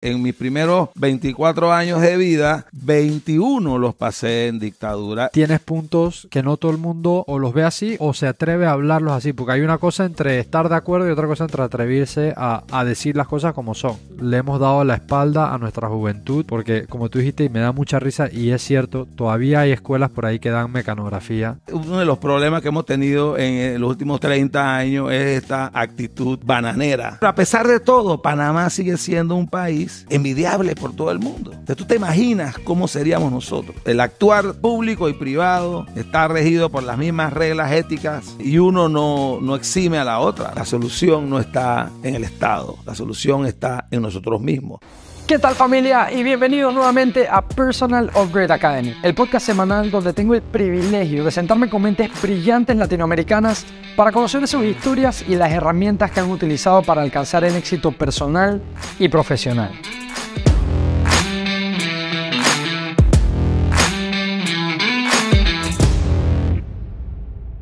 En mis primeros 24 años de vida, 21 los pasé en dictadura. Tienes puntos que no todo el mundo o los ve así o se atreve a hablarlos así, porque hay una cosa entre estar de acuerdo y otra cosa entre atreverse a decir las cosas como son. Le hemos dado la espalda a nuestra juventud porque, como tú dijiste, y me da mucha risa, y es cierto, todavía hay escuelas por ahí que dan mecanografía. Uno de los problemas que hemos tenido en los últimos 30 años es esta actitud bananera. Pero a pesar de todo, Panamá sigue siendo un país envidiable por todo el mundo. Entonces, tú te imaginas cómo seríamos nosotros. El actuar público y privado está regido por las mismas reglas éticas y uno no exime a la otra. La solución no está en el Estado, la solución está en nosotros mismos. ¿Qué tal, familia? Y bienvenidos nuevamente a Personal Upgrade Academy, el podcast semanal donde tengo el privilegio de sentarme con mentes brillantes latinoamericanas para conocer sus historias y las herramientas que han utilizado para alcanzar el éxito personal y profesional.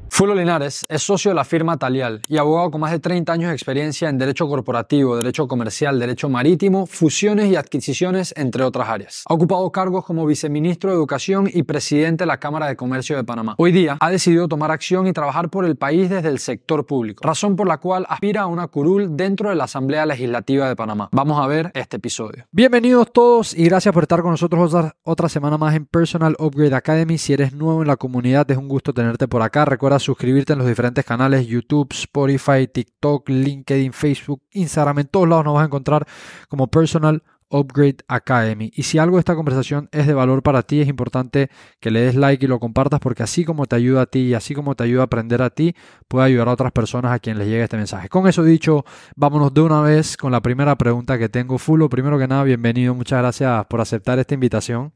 Fulvio Linares es socio de la firma Talial y abogado con más de 30 años de experiencia en derecho corporativo, derecho comercial, derecho marítimo, fusiones y adquisiciones, entre otras áreas. Ha ocupado cargos como viceministro de Educación y presidente de la Cámara de Comercio de Panamá. Hoy día ha decidido tomar acción y trabajar por el país desde el sector público, razón por la cual aspira a una curul dentro de la Asamblea Legislativa de Panamá. Vamos a ver este episodio. Bienvenidos todos y gracias por estar con nosotros otra semana más en Personal Upgrade Academy. Si eres nuevo en la comunidad, es un gusto tenerte por acá. Recuerda suscribirte en los diferentes canales: YouTube, Spotify, TikTok, LinkedIn, Facebook, Instagram. En todos lados nos vas a encontrar como Personal Upgrade Academy. Y si algo de esta conversación es de valor para ti, es importante que le des like y lo compartas, porque así como te ayuda a ti y así como te ayuda a aprender a ti, puede ayudar a otras personas a quien les llegue este mensaje. Con eso dicho, vámonos de una vez con la primera pregunta que tengo. Fulvio, primero que nada, bienvenido. Muchas gracias por aceptar esta invitación.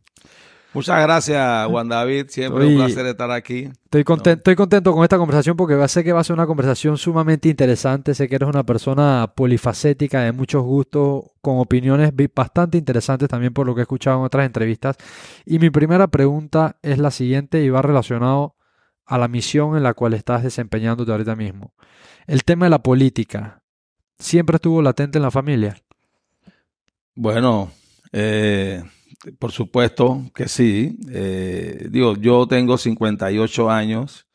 Muchas gracias, Juan David. Siempre un placer estar aquí. Estoy contento con esta conversación porque sé que va a ser una conversación sumamente interesante. Sé que eres una persona polifacética, de muchos gustos, con opiniones bastante interesantes también por lo que he escuchado en otras entrevistas. Y mi primera pregunta es la siguiente y va relacionado a la misión en la cual estás desempeñándote ahorita mismo. El tema de la política, ¿siempre estuvo latente en la familia? Bueno, por supuesto que sí. Yo tengo 58 años,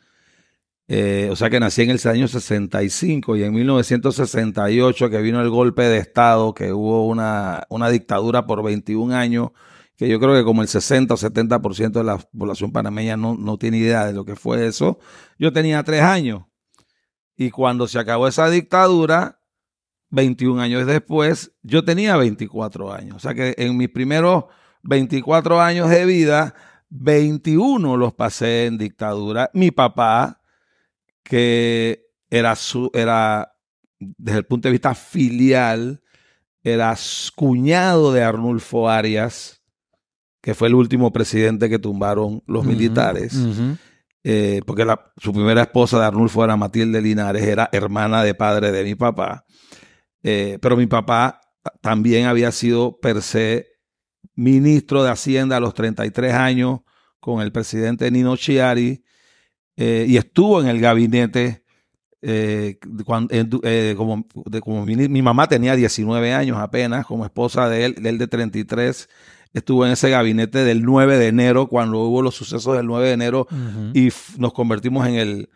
o sea que nací en el año 65 y en 1968 que vino el golpe de Estado, que hubo una dictadura por 21 años, que yo creo que como el 60 o 70% de la población panameña no tiene idea de lo que fue eso. Yo tenía 3 años y cuando se acabó esa dictadura, 21 años después, yo tenía 24 años. O sea que en mis primeros 24 años de vida, 21 los pasé en dictadura. Mi papá, que era desde el punto de vista filial, era cuñado de Arnulfo Arias, que fue el último presidente que tumbaron los militares. Porque su primera esposa de Arnulfo era Matilde Linares, era hermana de padre de mi papá. Pero mi papá también había sido per se ministro de Hacienda a los 33 años con el presidente Nino Chiari, y estuvo en el gabinete como mi mamá tenía 19 años apenas, como esposa de él de 33, estuvo en ese gabinete del 9 de enero, cuando hubo los sucesos del 9 de enero, y nos convertimos en el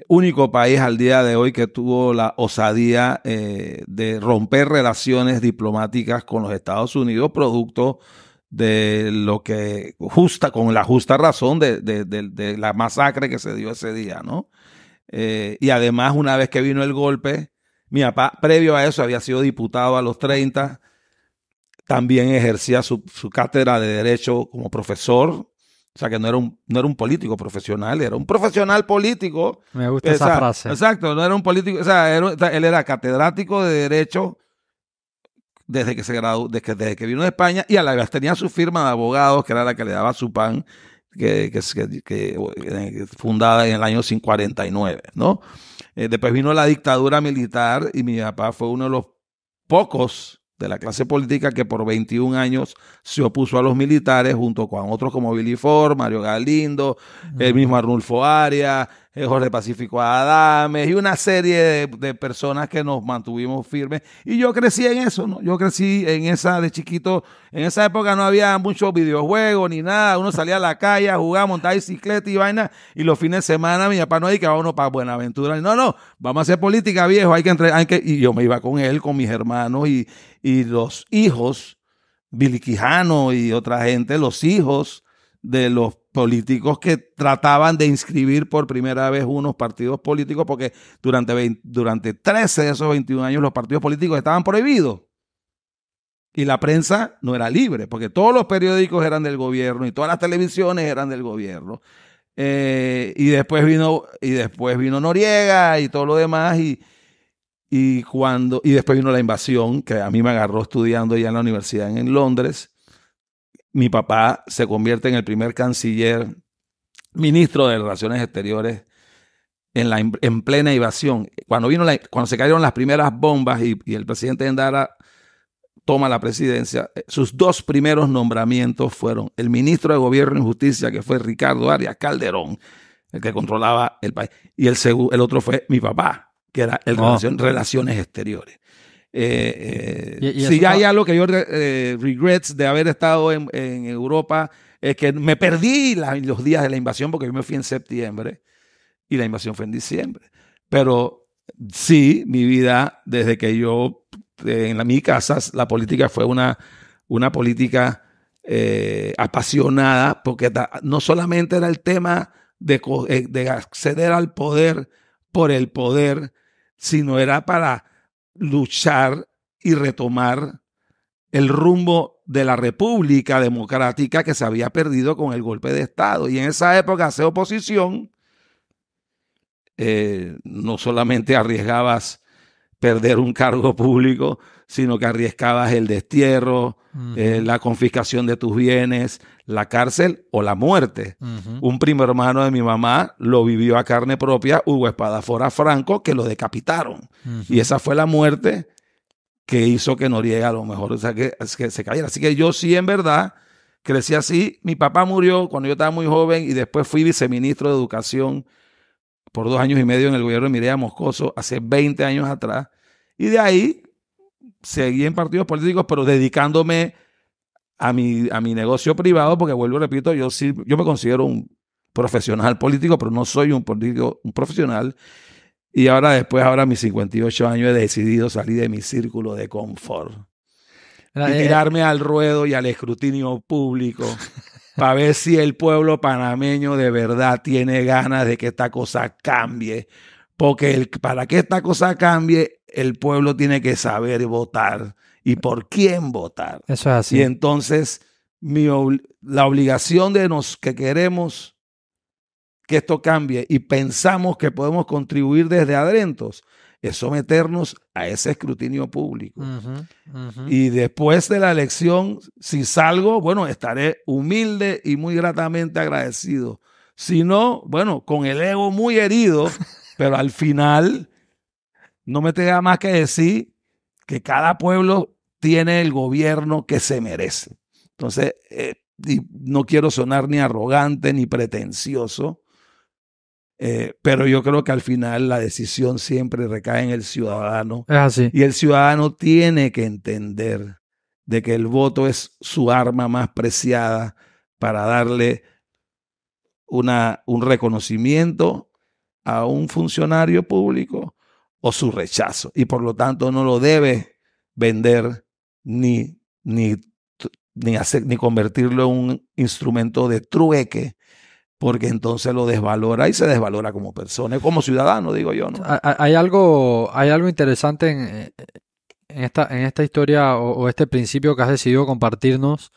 único país al día de hoy que tuvo la osadía de romper relaciones diplomáticas con los Estados Unidos, producto de lo que con la justa razón de la masacre que se dio ese día, ¿no? Y además, una vez que vino el golpe, mi papá, previo a eso, había sido diputado a los 30, también ejercía su cátedra de Derecho como profesor. O sea, que no era un político profesional, era un profesional político. Me gusta esa frase. Exacto, no era un político, o sea, él era catedrático de Derecho desde que se graduó, desde que vino de España, y a la vez tenía su firma de abogados, que era la que le daba su pan, que fundada en el año 49, ¿no? Después vino la dictadura militar y mi papá fue uno de los pocos de la clase política que por 21 años se opuso a los militares, junto con otros como Billy Ford, Mario Galindo, el mismo Arnulfo Arias, Jorge Pacífico Adames y una serie de personas que nos mantuvimos firmes. Y yo crecí en eso, ¿no? Yo crecí en esa de chiquito. En esa época no había muchos videojuegos ni nada. Uno salía a la calle a jugar, montar bicicleta y vaina. Y los fines de semana mi papá no dice que vámonos para Buenaventura. No, vamos a hacer política, viejo. Y yo me iba con él, con mis hermanos y los hijos, Billy Quijano y otra gente, los hijos de los políticos que trataban de inscribir por primera vez unos partidos políticos, porque durante 13 de esos 21 años los partidos políticos estaban prohibidos y la prensa no era libre, porque todos los periódicos eran del gobierno y todas las televisiones eran del gobierno. Y después vino Noriega y todo lo demás y después vino la invasión, que a mí me agarró estudiando ya en la universidad en Londres. Mi papá se convierte en el primer canciller, ministro de Relaciones Exteriores en plena invasión. Cuando se cayeron las primeras bombas y el presidente Endara toma la presidencia, sus dos primeros nombramientos fueron el ministro de Gobierno y Justicia, que fue Ricardo Arias Calderón, el que controlaba el país, y el otro fue mi papá, que era el Relaciones Exteriores. Si ya hay algo que yo regrets de haber estado en Europa, es que me perdí los días de la invasión, porque yo me fui en septiembre y la invasión fue en diciembre. Pero sí, mi vida, desde que yo mi casa, la política fue una política apasionada, porque no solamente era el tema de acceder al poder por el poder, sino era para luchar y retomar el rumbo de la República Democrática que se había perdido con el golpe de Estado. Y en esa época hacer oposición, no solamente arriesgabas perder un cargo público, sino que arriesgabas el destierro, la confiscación de tus bienes, la cárcel o la muerte. Un primo hermano de mi mamá lo vivió a carne propia, Hugo Espadafora Franco, que lo decapitaron. Y esa fue la muerte que hizo que Noriega a lo mejor que se cayera. Así que yo sí, en verdad, crecí así. Mi papá murió cuando yo estaba muy joven y después fui viceministro de Educación por 2 años y medio en el gobierno de Mireya Moscoso, hace 20 años atrás. Y de ahí seguí en partidos políticos, pero dedicándome a mi negocio privado, porque vuelvo y repito, yo me considero un profesional político, pero no soy un profesional. Y ahora a mis 58 años, he decidido salir de mi círculo de confort y tirarme al ruedo y al escrutinio público para ver si el pueblo panameño de verdad tiene ganas de que esta cosa cambie. Porque para que esta cosa cambie, el pueblo tiene que saber votar y por quién votar. Eso es así. Y entonces la obligación de que queremos que esto cambie y pensamos que podemos contribuir desde adentro es someternos a ese escrutinio público. Y después de la elección, si salgo, bueno, estaré humilde y muy gratamente agradecido. Si no, bueno, con el ego muy herido, pero al final no me queda más que decir que cada pueblo tiene el gobierno que se merece. Entonces, no quiero sonar ni arrogante ni pretencioso, pero yo creo que al final la decisión siempre recae en el ciudadano. Es así. Y el ciudadano tiene que entender de que el voto es su arma más preciada para darle un reconocimiento a un funcionario público o su rechazo. Y por lo tanto no lo debe vender ni convertirlo en un instrumento de trueque, porque entonces lo desvalora y se desvalora como persona, como ciudadano, digo yo, ¿no? Hay algo interesante en esta historia o este principio que has decidido compartirnos.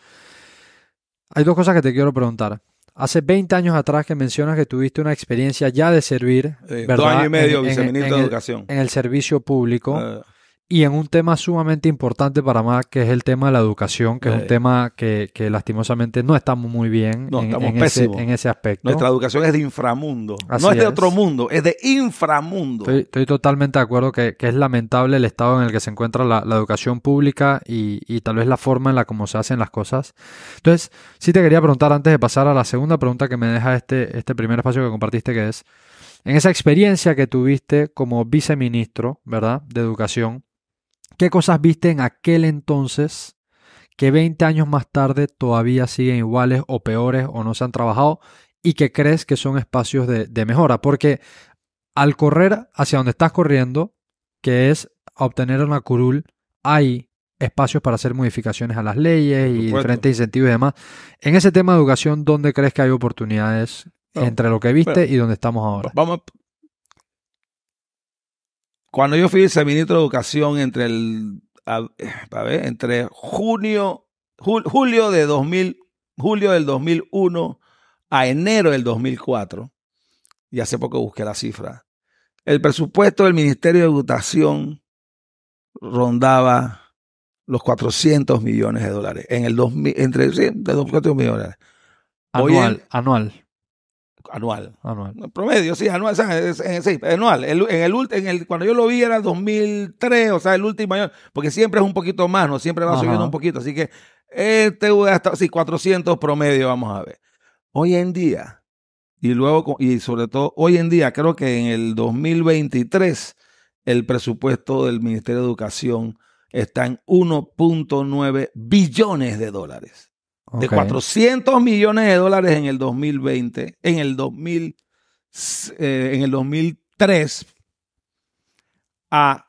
Hay 2 cosas que te quiero preguntar. Hace 20 años atrás que mencionas que tuviste una experiencia ya de servir, ¿verdad? 2 años y medio, viceministro de Educación. En el servicio público. Y en un tema sumamente importante para más, que es el tema de la educación, que es un tema que lastimosamente no estamos muy bien en ese aspecto. Nuestra educación es de inframundo. No es de otro mundo, es de inframundo. Estoy totalmente de acuerdo que es lamentable el estado en el que se encuentra la educación pública y tal vez la forma en la como se hacen las cosas. Entonces, sí te quería preguntar, antes de pasar a la segunda pregunta que me deja este primer espacio que compartiste, que es, En esa experiencia que tuviste como viceministro, ¿verdad?, de Educación, ¿qué cosas viste en aquel entonces que 20 años más tarde todavía siguen iguales o peores o no se han trabajado y que crees que son espacios de mejora? Porque al correr hacia donde estás corriendo, que es a obtener una curul, hay espacios para hacer modificaciones a las leyes y diferentes incentivos y demás. En ese tema de educación, ¿dónde crees que hay oportunidades entre lo que viste y donde estamos ahora? Vamos. Cuando yo fui viceministro de Educación entre julio del 2001 a enero del 2004, y hace poco busqué la cifra, el presupuesto del Ministerio de Educación rondaba los 400 millones de dólares en el 2000, de 400 millones. Anual. Promedio, sí, anual. Sí, anual. Cuando yo lo vi era el 2003, o sea, el último año, porque siempre es un poquito más, ¿no? Siempre va subiendo un poquito. Así que 400 promedio, vamos a ver. Hoy en día, y sobre todo hoy en día, creo que en el 2023, el presupuesto del Ministerio de Educación está en 1.9 billones de dólares. De 400 millones de dólares en el 2020, en el 2003, a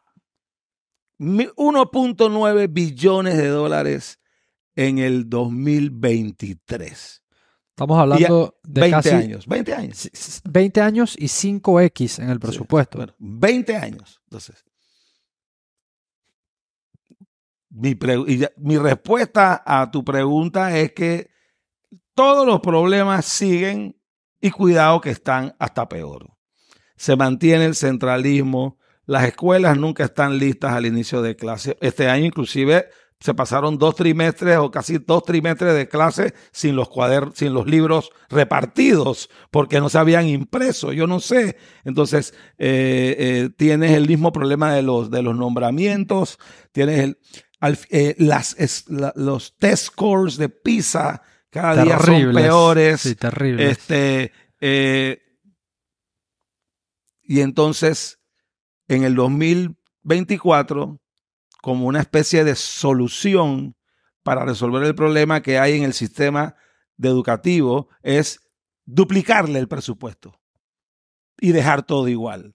1.9 billones de dólares en el 2023. Estamos hablando de 20 casi años. 20 años. 20 años y 5X en el presupuesto. Sí, bueno, 20 años. Entonces, mi respuesta a tu pregunta es que todos los problemas siguen y cuidado que están hasta peor. Se mantiene el centralismo, las escuelas nunca están listas al inicio de clase. Este año inclusive se pasaron 2 trimestres o casi 2 trimestres de clase sin los sin los libros repartidos porque no se habían impreso, yo no sé. Entonces tienes el mismo problema de los nombramientos, tienes los test scores de PISA cada día son peores. Sí, terribles. Y entonces, en el 2024, como una especie de solución para resolver el problema que hay en el sistema educativo, es duplicarle el presupuesto y dejar todo igual.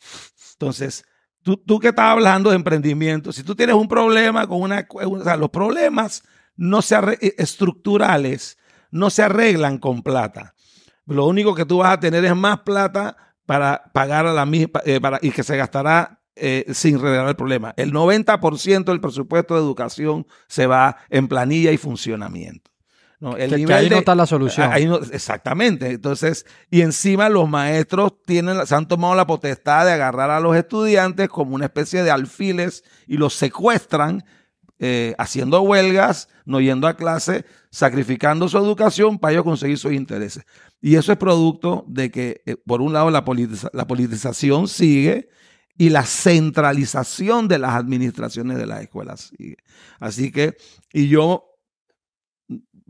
Entonces, tú que estás hablando de emprendimiento, si tú tienes un problema con o sea, los problemas estructurales no se arreglan con plata. Lo único que tú vas a tener es más plata para pagar a la misma y que se gastará sin arreglar el problema. El 90% del presupuesto de educación se va en planilla y funcionamiento. No, que ahí no está la solución. Exactamente. Entonces, y encima los maestros se han tomado la potestad de agarrar a los estudiantes como una especie de alfiles y los secuestran haciendo huelgas, no yendo a clase, sacrificando su educación para ellos conseguir sus intereses. Y eso es producto de que, por un lado, la politización sigue y la centralización de las administraciones de las escuelas sigue. Así que, y yo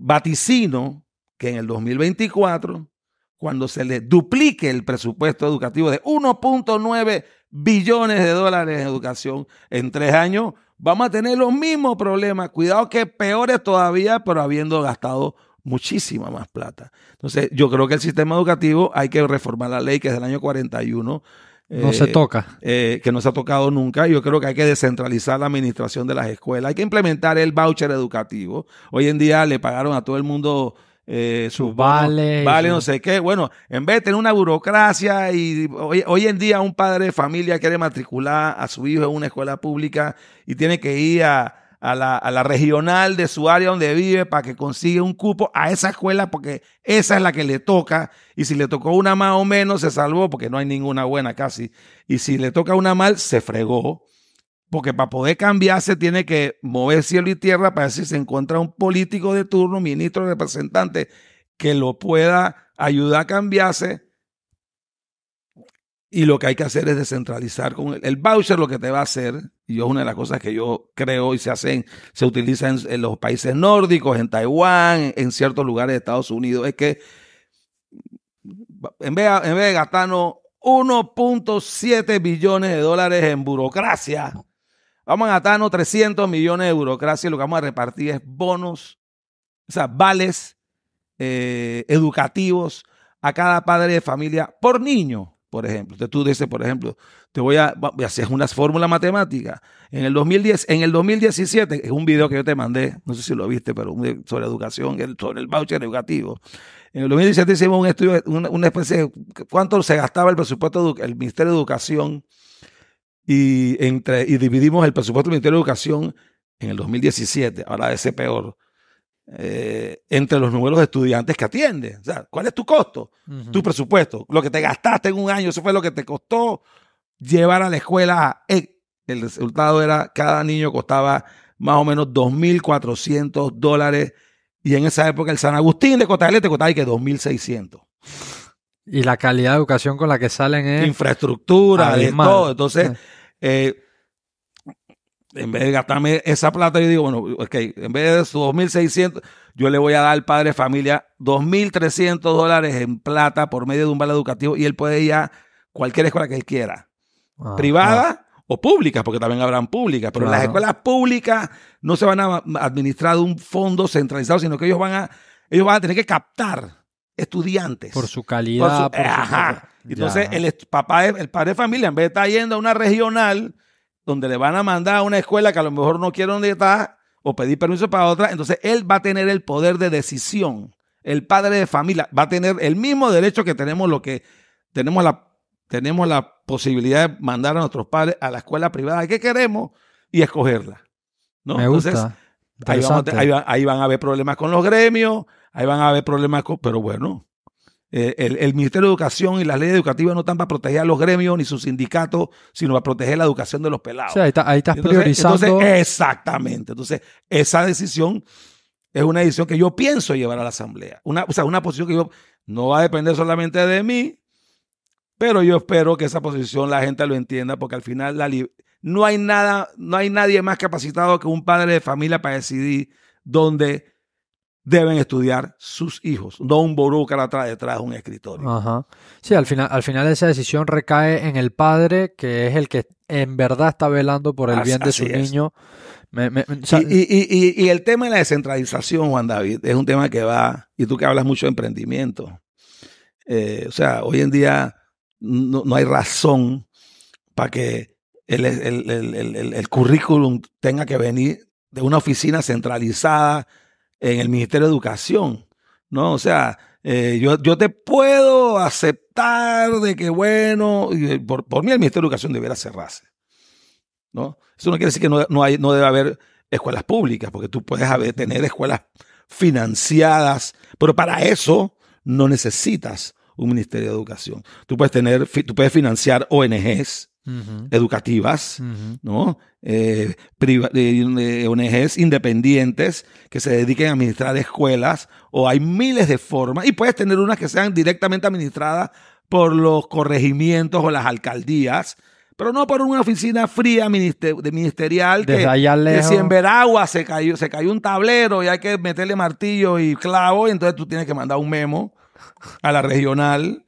vaticino que en el 2024, cuando se le duplique el presupuesto educativo de 1.9 billones de dólares en educación en 3 años, vamos a tener los mismos problemas. Cuidado que peores todavía, pero habiendo gastado muchísima más plata. Entonces, yo creo que el sistema educativo hay que reformar la ley que es del año 41. No se toca. Que no se ha tocado nunca. Yo creo que hay que descentralizar la administración de las escuelas. Hay que implementar el voucher educativo. Hoy en día le pagaron a todo el mundo sus vales. No sé qué. Bueno, en vez de tener una burocracia y hoy en día un padre de familia quiere matricular a su hijo en una escuela pública y tiene que ir a la regional de su área donde vive para que consiga un cupo a esa escuela porque esa es la que le toca, y si le tocó una más o menos se salvó porque no hay ninguna buena casi, y si le toca una mal se fregó, porque para poder cambiarse tiene que mover cielo y tierra para ver si se encuentra un político de turno, ministro, representante que lo pueda ayudar a cambiarse. Y lo que hay que hacer es descentralizar con el voucher. Lo que te va a hacer, y es una de las cosas que yo creo y se utiliza en los países nórdicos, en Taiwán, en ciertos lugares de Estados Unidos, es que en vez de gastarnos 1.7 billones de dólares en burocracia. Vamos a gastarnos 300 millones de burocracia y lo que vamos a repartir es bonos, o sea, vales educativos a cada padre de familia por niño, por ejemplo. Entonces tú dices, por ejemplo, te voy a hacer una fórmula matemática. En el 2017, es un video que yo te mandé, no sé si lo viste, pero sobre educación, sobre el voucher educativo. En el 2017 hicimos un estudio, una especie de cuánto se gastaba el presupuesto del Ministerio de Educación y dividimos el presupuesto del Ministerio de Educación en el 2017, ahora debe ser peor, entre los números de estudiantes que atienden. O sea, ¿cuál es tu costo? Tu presupuesto, lo que te gastaste en un año, eso fue lo que te costó llevar a la escuela. El resultado era, cada niño costaba más o menos $2.400 y en esa época el San Agustín de Cotaglete te costaba que $2.600. Y la calidad de educación con la que salen es... Infraestructura, de todo. Entonces, en vez de gastarme esa plata, yo digo, bueno, ok, en vez de esos 2.600, yo le voy a dar al padre de familia $2.300 en plata por medio de un vale educativo y él puede ir a cualquier escuela que él quiera, privada o públicas, porque también habrán públicas, pero las escuelas públicas no se van a administrar de un fondo centralizado, sino que ellos van a tener que captar estudiantes. Por su calidad. Entonces, el padre de familia, en vez de estar yendo a una regional donde le van a mandar a una escuela que a lo mejor no quiere donde está o pedir permiso para otra, entonces él va a tener el poder de decisión. El padre de familia va a tener el mismo derecho que tenemos tenemos la posibilidad de mandar a nuestros padres a la escuela privada que queremos y escogerla, ¿no? Me gusta. Entonces, ahí van a haber problemas con los gremios, ahí van a haber problemas pero bueno, el Ministerio de Educación y las leyes educativas no están para proteger a los gremios ni sus sindicatos, sino para proteger la educación de los pelados. Sí, ahí estás priorizando. Entonces, exactamente. Entonces, esa decisión es una decisión que yo pienso llevar a la Asamblea. Una posición que no va a depender solamente de mí, pero yo espero que esa posición la gente lo entienda, porque al final no hay nadie más capacitado que un padre de familia para decidir dónde deben estudiar sus hijos, no un burócrata detrás de un escritorio. Ajá. Sí, al final esa decisión recae en el padre, que es el que en verdad está velando por el bien de su niño. Y el tema de la descentralización, Juan David, es un tema que va, y tú que hablas mucho de emprendimiento. O sea, hoy en día no hay razón para que el currículum tenga que venir de una oficina centralizada en el Ministerio de Educación, ¿no? O sea, yo te puedo aceptar de que, bueno, por mí el Ministerio de Educación debiera cerrarse, ¿no? Eso no quiere decir que no debe haber escuelas públicas, porque tú puedes tener escuelas financiadas, pero para eso no necesitas un Ministerio de Educación. Tú puedes financiar ONGs educativas, ¿no? ONGs independientes que se dediquen a administrar escuelas, o hay miles de formas, y puedes tener unas que sean directamente administradas por los corregimientos o las alcaldías, pero no por una oficina fría ministerial que si en Veragua se cayó un tablero y hay que meterle martillo y clavo, y entonces tú tienes que mandar un memo a la regional.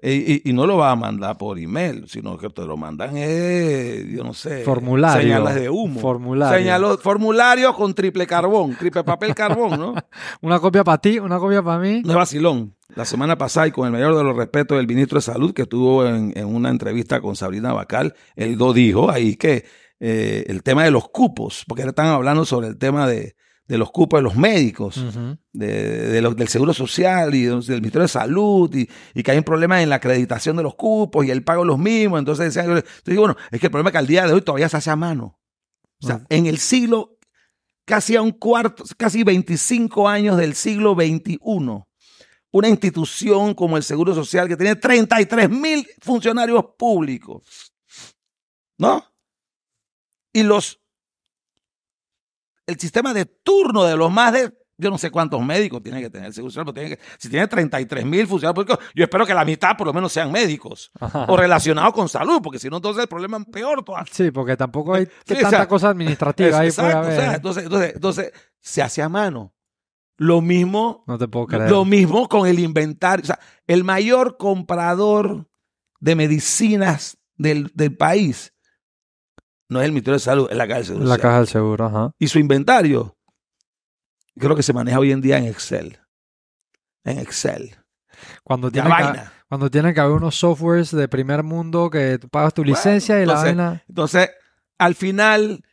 Y no lo va a mandar por email, sino que te lo mandan, yo no sé, señales de humo. Formularios con triple papel carbón, ¿no? Una copia para ti, una copia para mí. No es vacilón. La semana pasada, y con el mayor de los respetos del ministro de Salud, que estuvo en una entrevista con Sabrina Bacal, él lo dijo ahí que el tema de los cupos, porque están hablando sobre el tema de los cupos de los médicos, del Seguro Social y del Ministerio de Salud, y que hay un problema en la acreditación de los cupos y el pago de los mismos. Entonces bueno, es que el problema es que al día de hoy todavía se hace a mano. O sea, en el siglo, casi 25 años del siglo XXI, una institución como el Seguro Social que tiene 33,000 funcionarios públicos, ¿no? Y el sistema de turno de los más de, yo no sé cuántos médicos tiene que tener el Seguro Social, pero si tiene 33,000 funcionarios públicos, yo espero que la mitad por lo menos sean médicos o relacionados con salud, porque si no, entonces el problema es peor todavía. Sí, porque tampoco hay tanta cosa administrativa ahí puede haber. O sea, entonces se hace a mano. Lo mismo, no te puedo creer. Lo mismo con el inventario. O sea, el mayor comprador de medicinas del país no es el Ministerio de Salud, es la Caja del Seguro. La Caja del Seguro, ajá. Y su inventario creo que se maneja hoy en día en Excel. En Excel. Cuando Ya tiene, vaina. cuando tiene que haber unos softwares de primer mundo que tú pagas tu licencia y la vaina. Entonces, al final,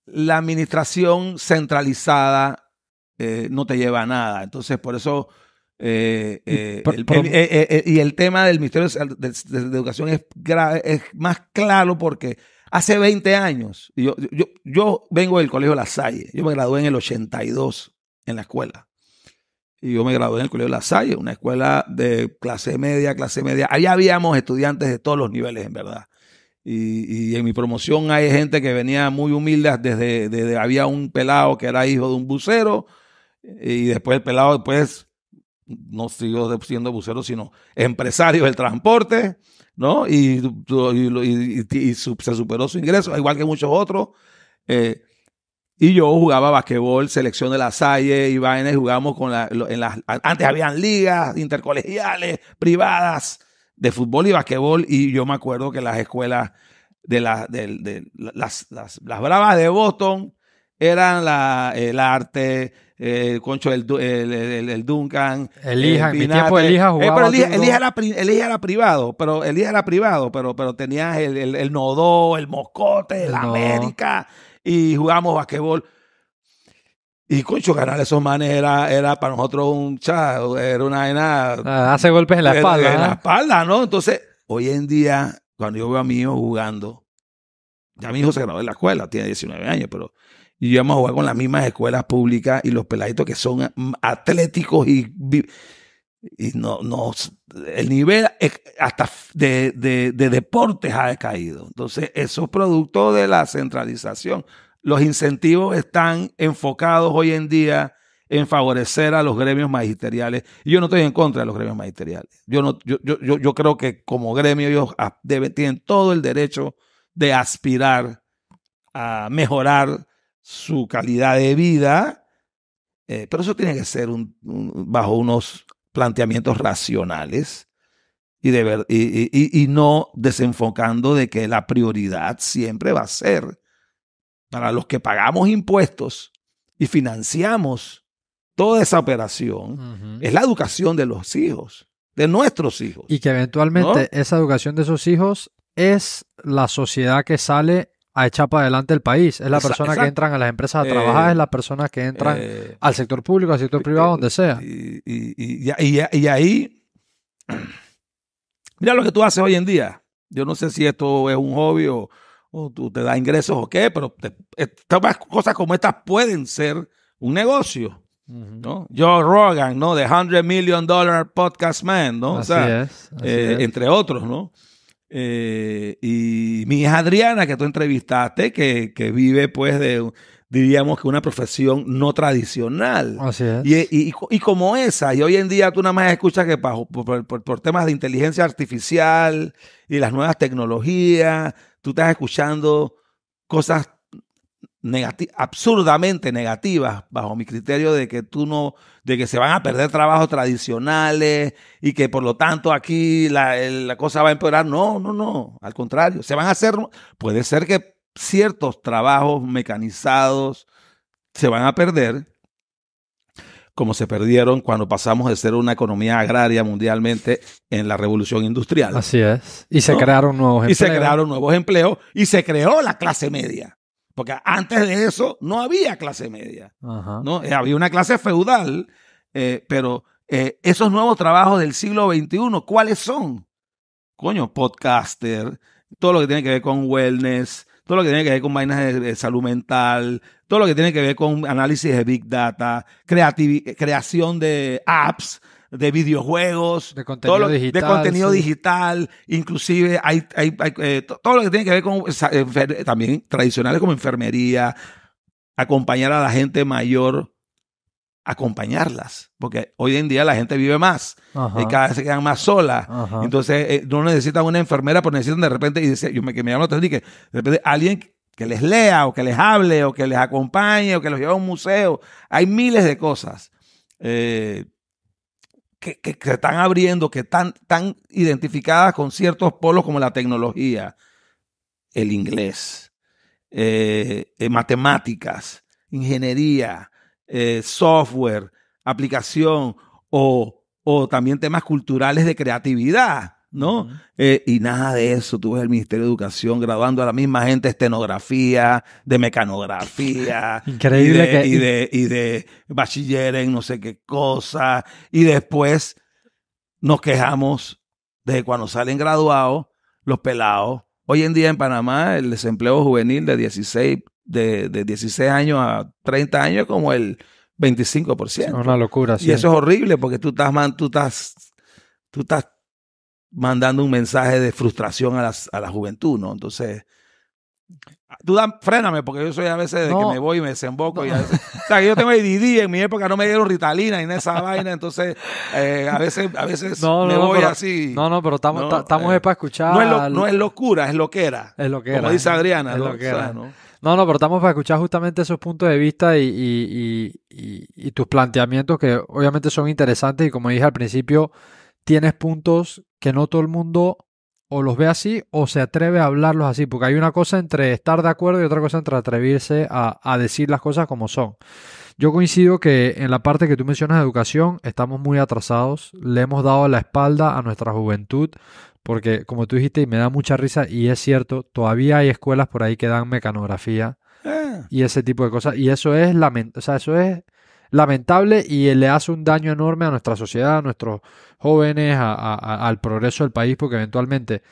la administración centralizada no te lleva a nada. Entonces, por eso... y el tema del Ministerio de Educación es más claro porque hace 20 años, yo vengo del Colegio La Salle, yo me gradué en el 82 en la escuela. Y yo me gradué en el Colegio La Salle, una escuela de clase media. Ahí habíamos estudiantes de todos los niveles, en verdad. Y en mi promoción hay gente que venía muy humilde, desde había un pelado que era hijo de un bucero, y después el pelado después no siguió siendo bucero, sino empresario del transporte, ¿no? Y se superó su ingreso, igual que muchos otros. Y yo jugaba basquetbol, selección de La Salle y vainas, jugábamos antes habían ligas intercolegiales, privadas, de fútbol y basquetbol, y yo me acuerdo que las escuelas las Bravas de Boston eran el Arte, Concho, el Duncan, Elija, en mi tiempo Elija jugaba. Pero Elija era privado, pero tenías el Nodó, el Moscote, el América, y jugábamos basquetbol. Y Concho, ganar esos manes era para nosotros era una... hace golpes en la espalda. En la espalda, ¿no? Entonces, hoy en día, cuando yo veo a mi hijo jugando, ya mi hijo se graduó de la escuela, tiene 19 años, pero y yo vamos a jugar con las mismas escuelas públicas y los peladitos que son atléticos y no, el nivel hasta de deportes ha decaído. Entonces, eso es producto de la centralización. Los incentivos están enfocados hoy en día en favorecer a los gremios magisteriales. Y yo no estoy en contra de los gremios magisteriales. Yo creo que como gremio ellos tienen todo el derecho de aspirar a mejorar su calidad de vida, pero eso tiene que ser bajo unos planteamientos racionales y no desenfocando de que la prioridad siempre va a ser para los que pagamos impuestos y financiamos toda esa operación, es la educación de los hijos, de nuestros hijos. Y que eventualmente esa educación de esos hijos es la sociedad que sale a echar para adelante el país. Es la persona que entran a las empresas a trabajar, es la persona que entran al sector público, al sector privado, donde sea. Y ahí, mira lo que tú haces hoy en día. Yo no sé si esto es un hobby o tú te da ingresos o qué, pero cosas como estas pueden ser un negocio, ¿no? Joe Rogan, ¿no? The $100 Million Podcast Man, ¿no? Así es. Entre otros, ¿no? Y mi hija Adriana, que tú entrevistaste, que vive pues diríamos que una profesión no tradicional. Así es. Y como esa, y hoy en día tú nada más escuchas que por temas de inteligencia artificial y las nuevas tecnologías, tú estás escuchando cosas absurdamente negativas bajo mi criterio de que se van a perder trabajos tradicionales y que por lo tanto aquí la cosa va a empeorar. No, al contrario, puede ser que ciertos trabajos mecanizados se van a perder, como se perdieron cuando pasamos de ser una economía agraria mundialmente en la revolución industrial. Así es. Y se crearon nuevos empleos. Y se crearon nuevos empleos y se creó la clase media. Porque antes de eso no había clase media, ¿no? Había una clase feudal, pero esos nuevos trabajos del siglo XXI, ¿cuáles son? Coño, podcaster, todo lo que tiene que ver con wellness, todo lo que tiene que ver con vainas de salud mental, todo lo que tiene que ver con análisis de Big Data, creación de apps, de videojuegos, de contenido digital, inclusive hay todo lo que tiene que ver con también tradicionales como enfermería, acompañar a la gente mayor, acompañarlas, porque hoy en día la gente vive más y cada vez se quedan más solas. Entonces no necesitan una enfermera, pero necesitan de repente, que me llama la atención, y que de repente alguien que les lea o que les hable o que les acompañe o que los lleve a un museo. Hay miles de cosas. que se están abriendo, que están identificadas con ciertos polos como la tecnología, el inglés, matemáticas, ingeniería, software, aplicación o también temas culturales de creatividad, ¿no? Y nada de eso. Tú ves el Ministerio de Educación graduando a la misma gente de estenografía, de mecanografía, Increíble y de bachiller en no sé qué cosa. Y después nos quejamos de cuando salen graduados los pelados. Hoy en día en Panamá el desempleo juvenil de 16 años a 30 años es como el 25%. Es una locura, y eso es horrible porque tú estás mandando un mensaje de frustración a la juventud, ¿no? Entonces, fréname, porque yo soy a veces de que me voy y me desemboco. Y a veces, o sea, que yo tengo ADD, en mi época no me dieron Ritalina y en esa vaina, entonces a veces me voy así. Pero estamos para escuchar. No es locura, es loquera. Es loquera. Como dice Adriana. Es ¿no? loquera. O sea, ¿no? Pero estamos para escuchar justamente esos puntos de vista y tus planteamientos que obviamente son interesantes y como dije al principio, tienes puntos que no todo el mundo o los ve así o se atreve a hablarlos así, porque hay una cosa entre estar de acuerdo y otra cosa entre atreverse a decir las cosas como son. Yo coincido que en la parte que tú mencionas de educación estamos muy atrasados, le hemos dado la espalda a nuestra juventud, porque como tú dijiste y me da mucha risa y es cierto, todavía hay escuelas por ahí que dan mecanografía y ese tipo de cosas y eso es lamentable y le hace un daño enorme a nuestra sociedad, a nuestros jóvenes, al progreso del país, porque eventualmente,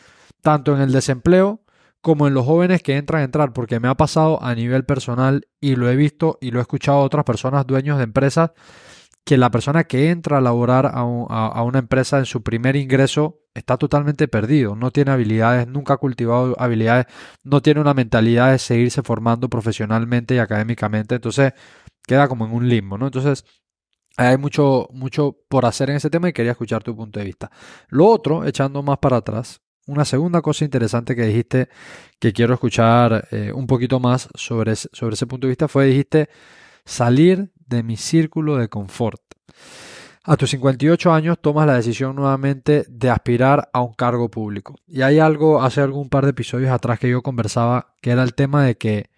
tanto en el desempleo como en los jóvenes que entran a entrar, porque me ha pasado a nivel personal y lo he visto y lo he escuchado a otras personas, dueños de empresas, que la persona que entra a laborar a una empresa en su primer ingreso está totalmente perdido, no tiene habilidades, nunca ha cultivado habilidades, no tiene una mentalidad de seguirse formando profesionalmente y académicamente, entonces queda como en un limbo, ¿no? Entonces hay mucho por hacer en ese tema y quería escuchar tu punto de vista. Lo otro, echando más para atrás, una segunda cosa interesante que dijiste que quiero escuchar un poquito más sobre ese punto de vista dijiste salir de mi círculo de confort. A tus 58 años tomas la decisión nuevamente de aspirar a un cargo público. Y hay algo, hace algún par de episodios atrás que yo conversaba, que era el tema de que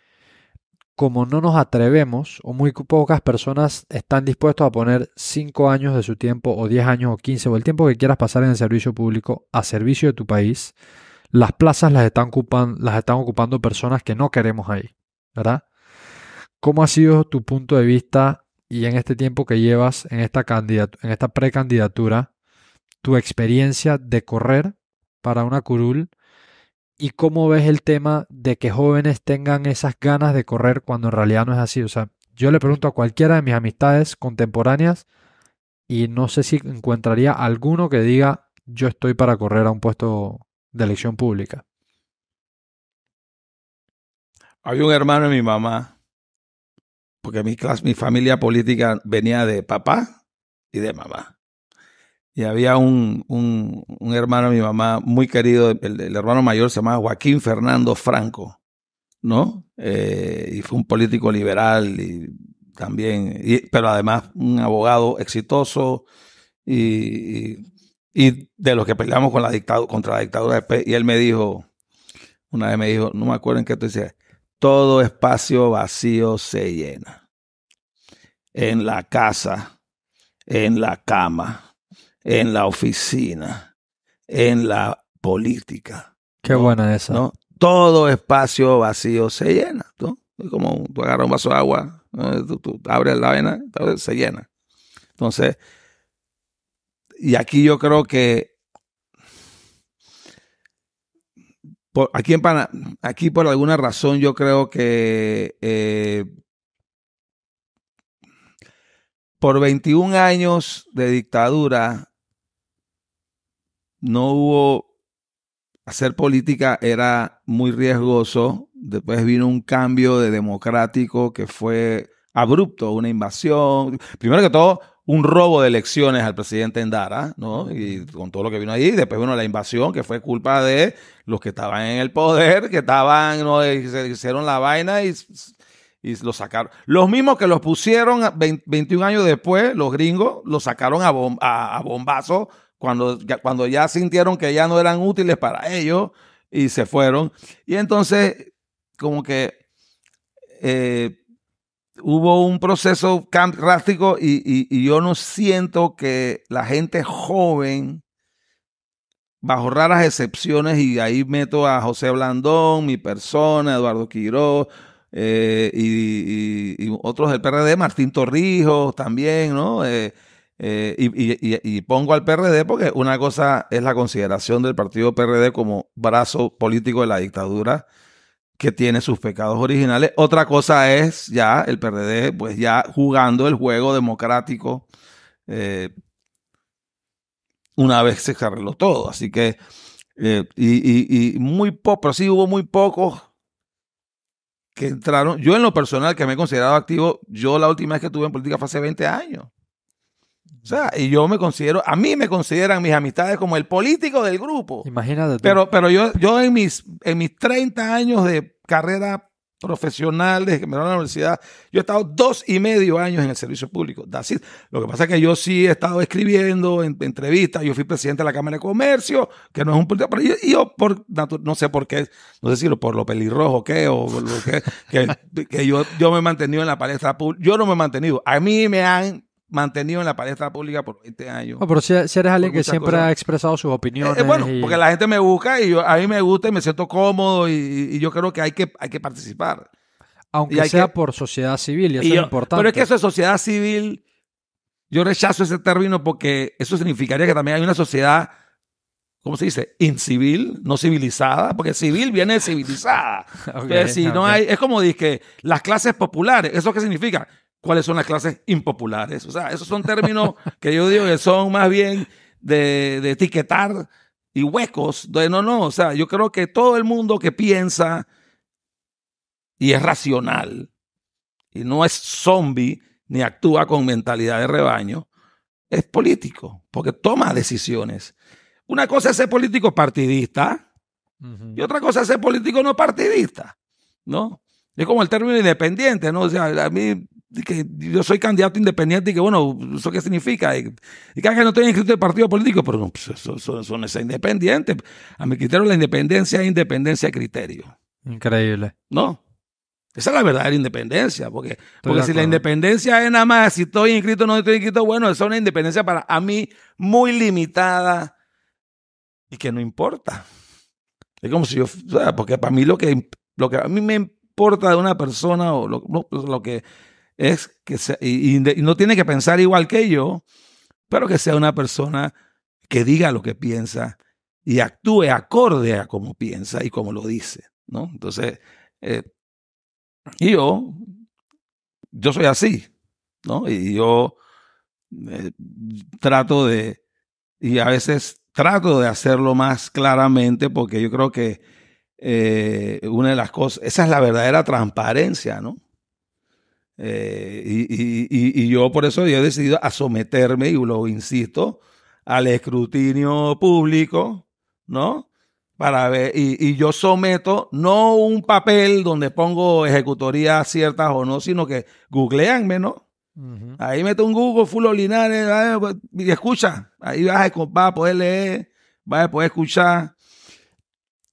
como no nos atrevemos o muy pocas personas están dispuestos a poner 5 años de su tiempo o 10 años o 15 o el tiempo que quieras pasar en el servicio público a servicio de tu país, las plazas las están ocupando personas que no queremos ahí, ¿verdad? ¿Cómo ha sido tu punto de vista y en este tiempo que llevas en esta precandidatura, tu experiencia de correr para una curul? ¿Y cómo ves el tema de que jóvenes tengan esas ganas de correr cuando en realidad no es así? O sea, yo le pregunto a cualquiera de mis amistades contemporáneas y no sé si encontraría alguno que diga yo estoy para correr a un puesto de elección pública. Había un hermano de mi mamá, porque mi familia política venía de papá y de mamá. Y había un hermano de mi mamá muy querido, el hermano mayor se llamaba Joaquín Fernando Franco, ¿no? Y fue un político liberal y también, pero además un abogado exitoso y de los que peleamos con contra la dictadura. Y él me dijo, una vez me dijo, no me acuerdo en qué tú decías, todo espacio vacío se llena. En la casa, en la cama, en la oficina, en la política. Qué buena esa. ¿no? Todo espacio vacío se llena. ¿no? Es como tú agarras un vaso de agua, tú abres la vena, se llena. Entonces, y aquí yo creo que aquí por alguna razón yo creo que por 21 años de dictadura no hubo, hacer política era muy riesgoso. Después vino un cambio de democrático que fue abrupto, una invasión. Primero que todo, un robo de elecciones al presidente Endara, ¿no? Y con todo lo que vino ahí. Después vino la invasión, que fue culpa de los que estaban en el poder, que estaban, ¿no? Se hicieron la vaina y lo sacaron. Los mismos que los pusieron 21 años después, los gringos, los sacaron a bombazo cuando ya sintieron que ya no eran útiles para ellos y se fueron. Y entonces, como que hubo un proceso drástico y yo no siento que la gente joven, bajo raras excepciones, y ahí meto a José Blandón, mi persona, Eduardo Quiroz, y otros del PRD, Martín Torrijos también, ¿no? Y pongo al PRD porque una cosa es la consideración del partido PRD como brazo político de la dictadura que tiene sus pecados originales. Otra cosa es ya el PRD, pues ya jugando el juego democrático una vez se arregló todo. Así que, muy poco, pero sí hubo muy pocos que entraron. Yo en lo personal, que me he considerado activo, yo la última vez que estuve en política fue hace 20 años. O sea, y yo me considero, a mí me consideran mis amistades como el político del grupo. Imagínate tú. Pero yo en mis 30 años de carrera profesional, desde que me gradué de la universidad, yo he estado 2,5 años en el servicio público. Lo que pasa es que yo sí he estado escribiendo en entrevistas. Yo fui presidente de la Cámara de Comercio, que no es un político, pero yo no sé por qué, no sé si por lo pelirrojo o qué, que yo me he mantenido en la palestra pública. Yo no me he mantenido. A mí me han mantenido en la palestra pública por 20 años. No, pero si eres alguien que siempre ha expresado sus opiniones. Bueno, porque la gente me busca y a mí me gusta y me siento cómodo y yo creo que hay que participar. Aunque sea por sociedad civil, y eso es importante. Pero es que eso es sociedad civil. Yo rechazo ese término porque eso significaría que también hay una sociedad, ¿cómo se dice? Incivil, no civilizada, porque civil viene de civilizada. No hay, es como que las clases populares, ¿eso qué significa? ¿Cuáles son las clases impopulares? O sea, esos son términos que yo digo que son más bien de etiquetar y huecos. No. O sea, yo creo que todo el mundo que piensa y es racional y no es zombie ni actúa con mentalidad de rebaño, es político, porque toma decisiones. Una cosa es ser político partidista y otra cosa es ser político no partidista, ¿no? Es como el término independiente, ¿no? O sea, a mí, que yo soy candidato independiente y que, bueno, ¿eso qué significa? Y cada que no estoy inscrito en partido político, pero no, pues eso no es independiente. A mi criterio, la independencia es independencia de criterio. Increíble. ¿No? Esa es la verdadera independencia, porque si la independencia es nada más si estoy inscrito o no estoy inscrito, bueno, esa es una independencia para a mí muy limitada y que no importa. Es como si yo, o sea, porque para mí lo que a mí me importa de una persona o lo que es que sea, y no tiene que pensar igual que yo, pero que sea una persona que diga lo que piensa y actúe acorde a cómo piensa y cómo lo dice, ¿no? Entonces, y yo soy así, ¿no? Y yo y a veces trato de hacerlo más claramente porque yo creo que una de las cosas, esa es la verdadera transparencia, ¿no? Y yo por eso yo he decidido a someterme, y lo insisto, al escrutinio público, ¿no? Para ver, y yo someto no un papel donde pongo ejecutorías ciertas o no, sino que googleanme, ¿no? Ahí meto un Google, Fulvio Linares, y escucha, ahí vas a poder leer, vas a poder escuchar,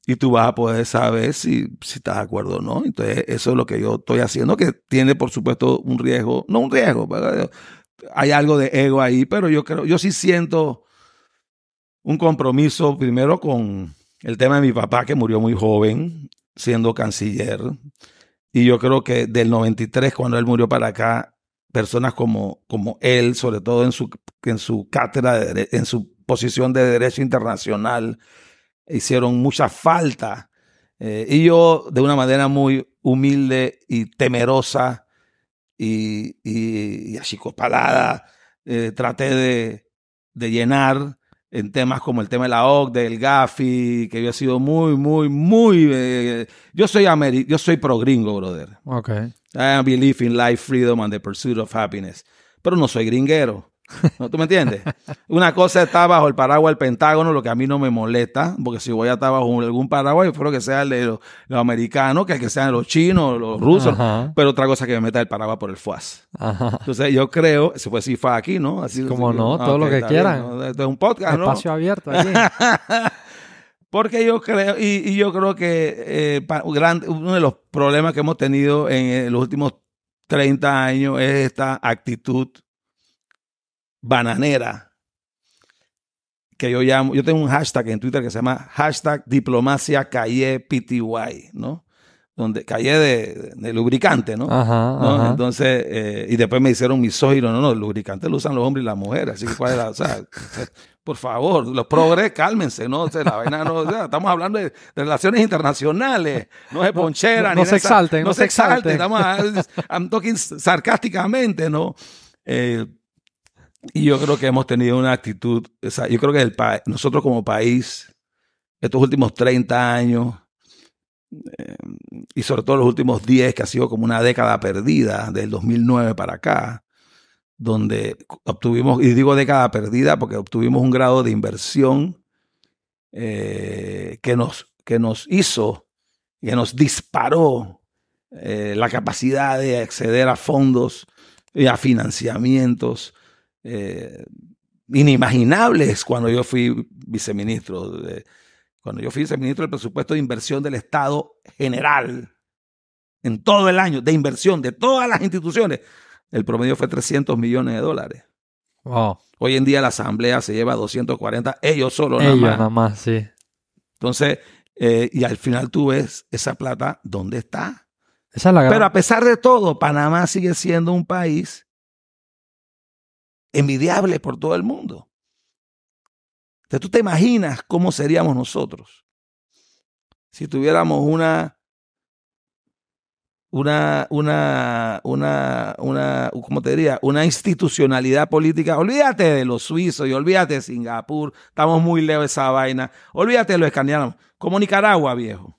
y tú vas a poder saber si estás de acuerdo o no. Entonces, eso es lo que yo estoy haciendo, que tiene, por supuesto, un riesgo, no un riesgo, pero hay algo de ego ahí, pero yo sí siento un compromiso primero con el tema de mi papá, que murió muy joven, siendo canciller. Y yo creo que del 93, cuando él murió para acá, personas como él, sobre todo en su cátedra, en su posición de derecho internacional, hicieron mucha falta. Y yo, de una manera muy humilde y temerosa y achicopalada, traté de llenar en temas como el tema de la OCDE, el Gafi, que yo he sido muy... yo soy pro gringo, brother. Okay. I believe in life, freedom and the pursuit of happiness. Pero no soy gringuero. ¿No? ¿Tú me entiendes? Una cosa está bajo el paraguas del Pentágono, lo que a mí no me molesta, porque si voy a estar bajo algún paraguas, yo espero que sea el de los americanos, que el que sean los chinos, los rusos, Ajá. pero otra cosa que me meta el paraguas por el FUAS. Ajá. Entonces yo creo, se puede decir FUAS aquí, ¿no? Así, Como no, todo ok, lo que está bien, quieran. ¿no? Esto es un podcast, ¿no? Espacio abierto aquí. Porque yo creo, y yo creo que uno de los problemas que hemos tenido en los últimos 30 años es esta actitud bananera que yo llamo, yo tengo un hashtag en Twitter que se llama hashtag diplomacia calle PTY, ¿no? Donde calle de lubricante, ¿no? Ajá, ¿No? ajá. Entonces, y después me hicieron misógino, no, el lubricante lo usan los hombres y las mujeres, así que cuál es o sea, por favor, los progres, cálmense, ¿no? O sea, la vaina no, o sea, estamos hablando de relaciones internacionales, no es ponchera, No ni se exalten, no se exalten, I'm talking sarcásticamente, ¿no? Y yo creo que hemos tenido una actitud, o sea, yo creo que nosotros como país, estos últimos 30 años, y sobre todo los últimos 10, que ha sido como una década perdida, del 2009 para acá, donde obtuvimos, y digo década perdida porque obtuvimos un grado de inversión que nos hizo, que nos disparó la capacidad de acceder a fondos y a financiamientos inimaginables cuando yo fui viceministro. Cuando yo fui viceministro del presupuesto de inversión del Estado general, en todo el año, de inversión de todas las instituciones, el promedio fue $300 millones. Wow. Hoy en día la asamblea se lleva 240, ellos solo Ellos nada más. nada más, sí. Entonces, y al final tú ves esa plata, ¿dónde está? Esa es la Pero gran... a pesar de todo, Panamá sigue siendo un país envidiable por todo el mundo. Entonces, tú te imaginas cómo seríamos nosotros si tuviéramos ¿cómo te diría? Una institucionalidad política. Olvídate de los suizos y olvídate de Singapur. Estamos muy lejos de esa vaina. Olvídate de los escandinavos. Como Nicaragua, viejo.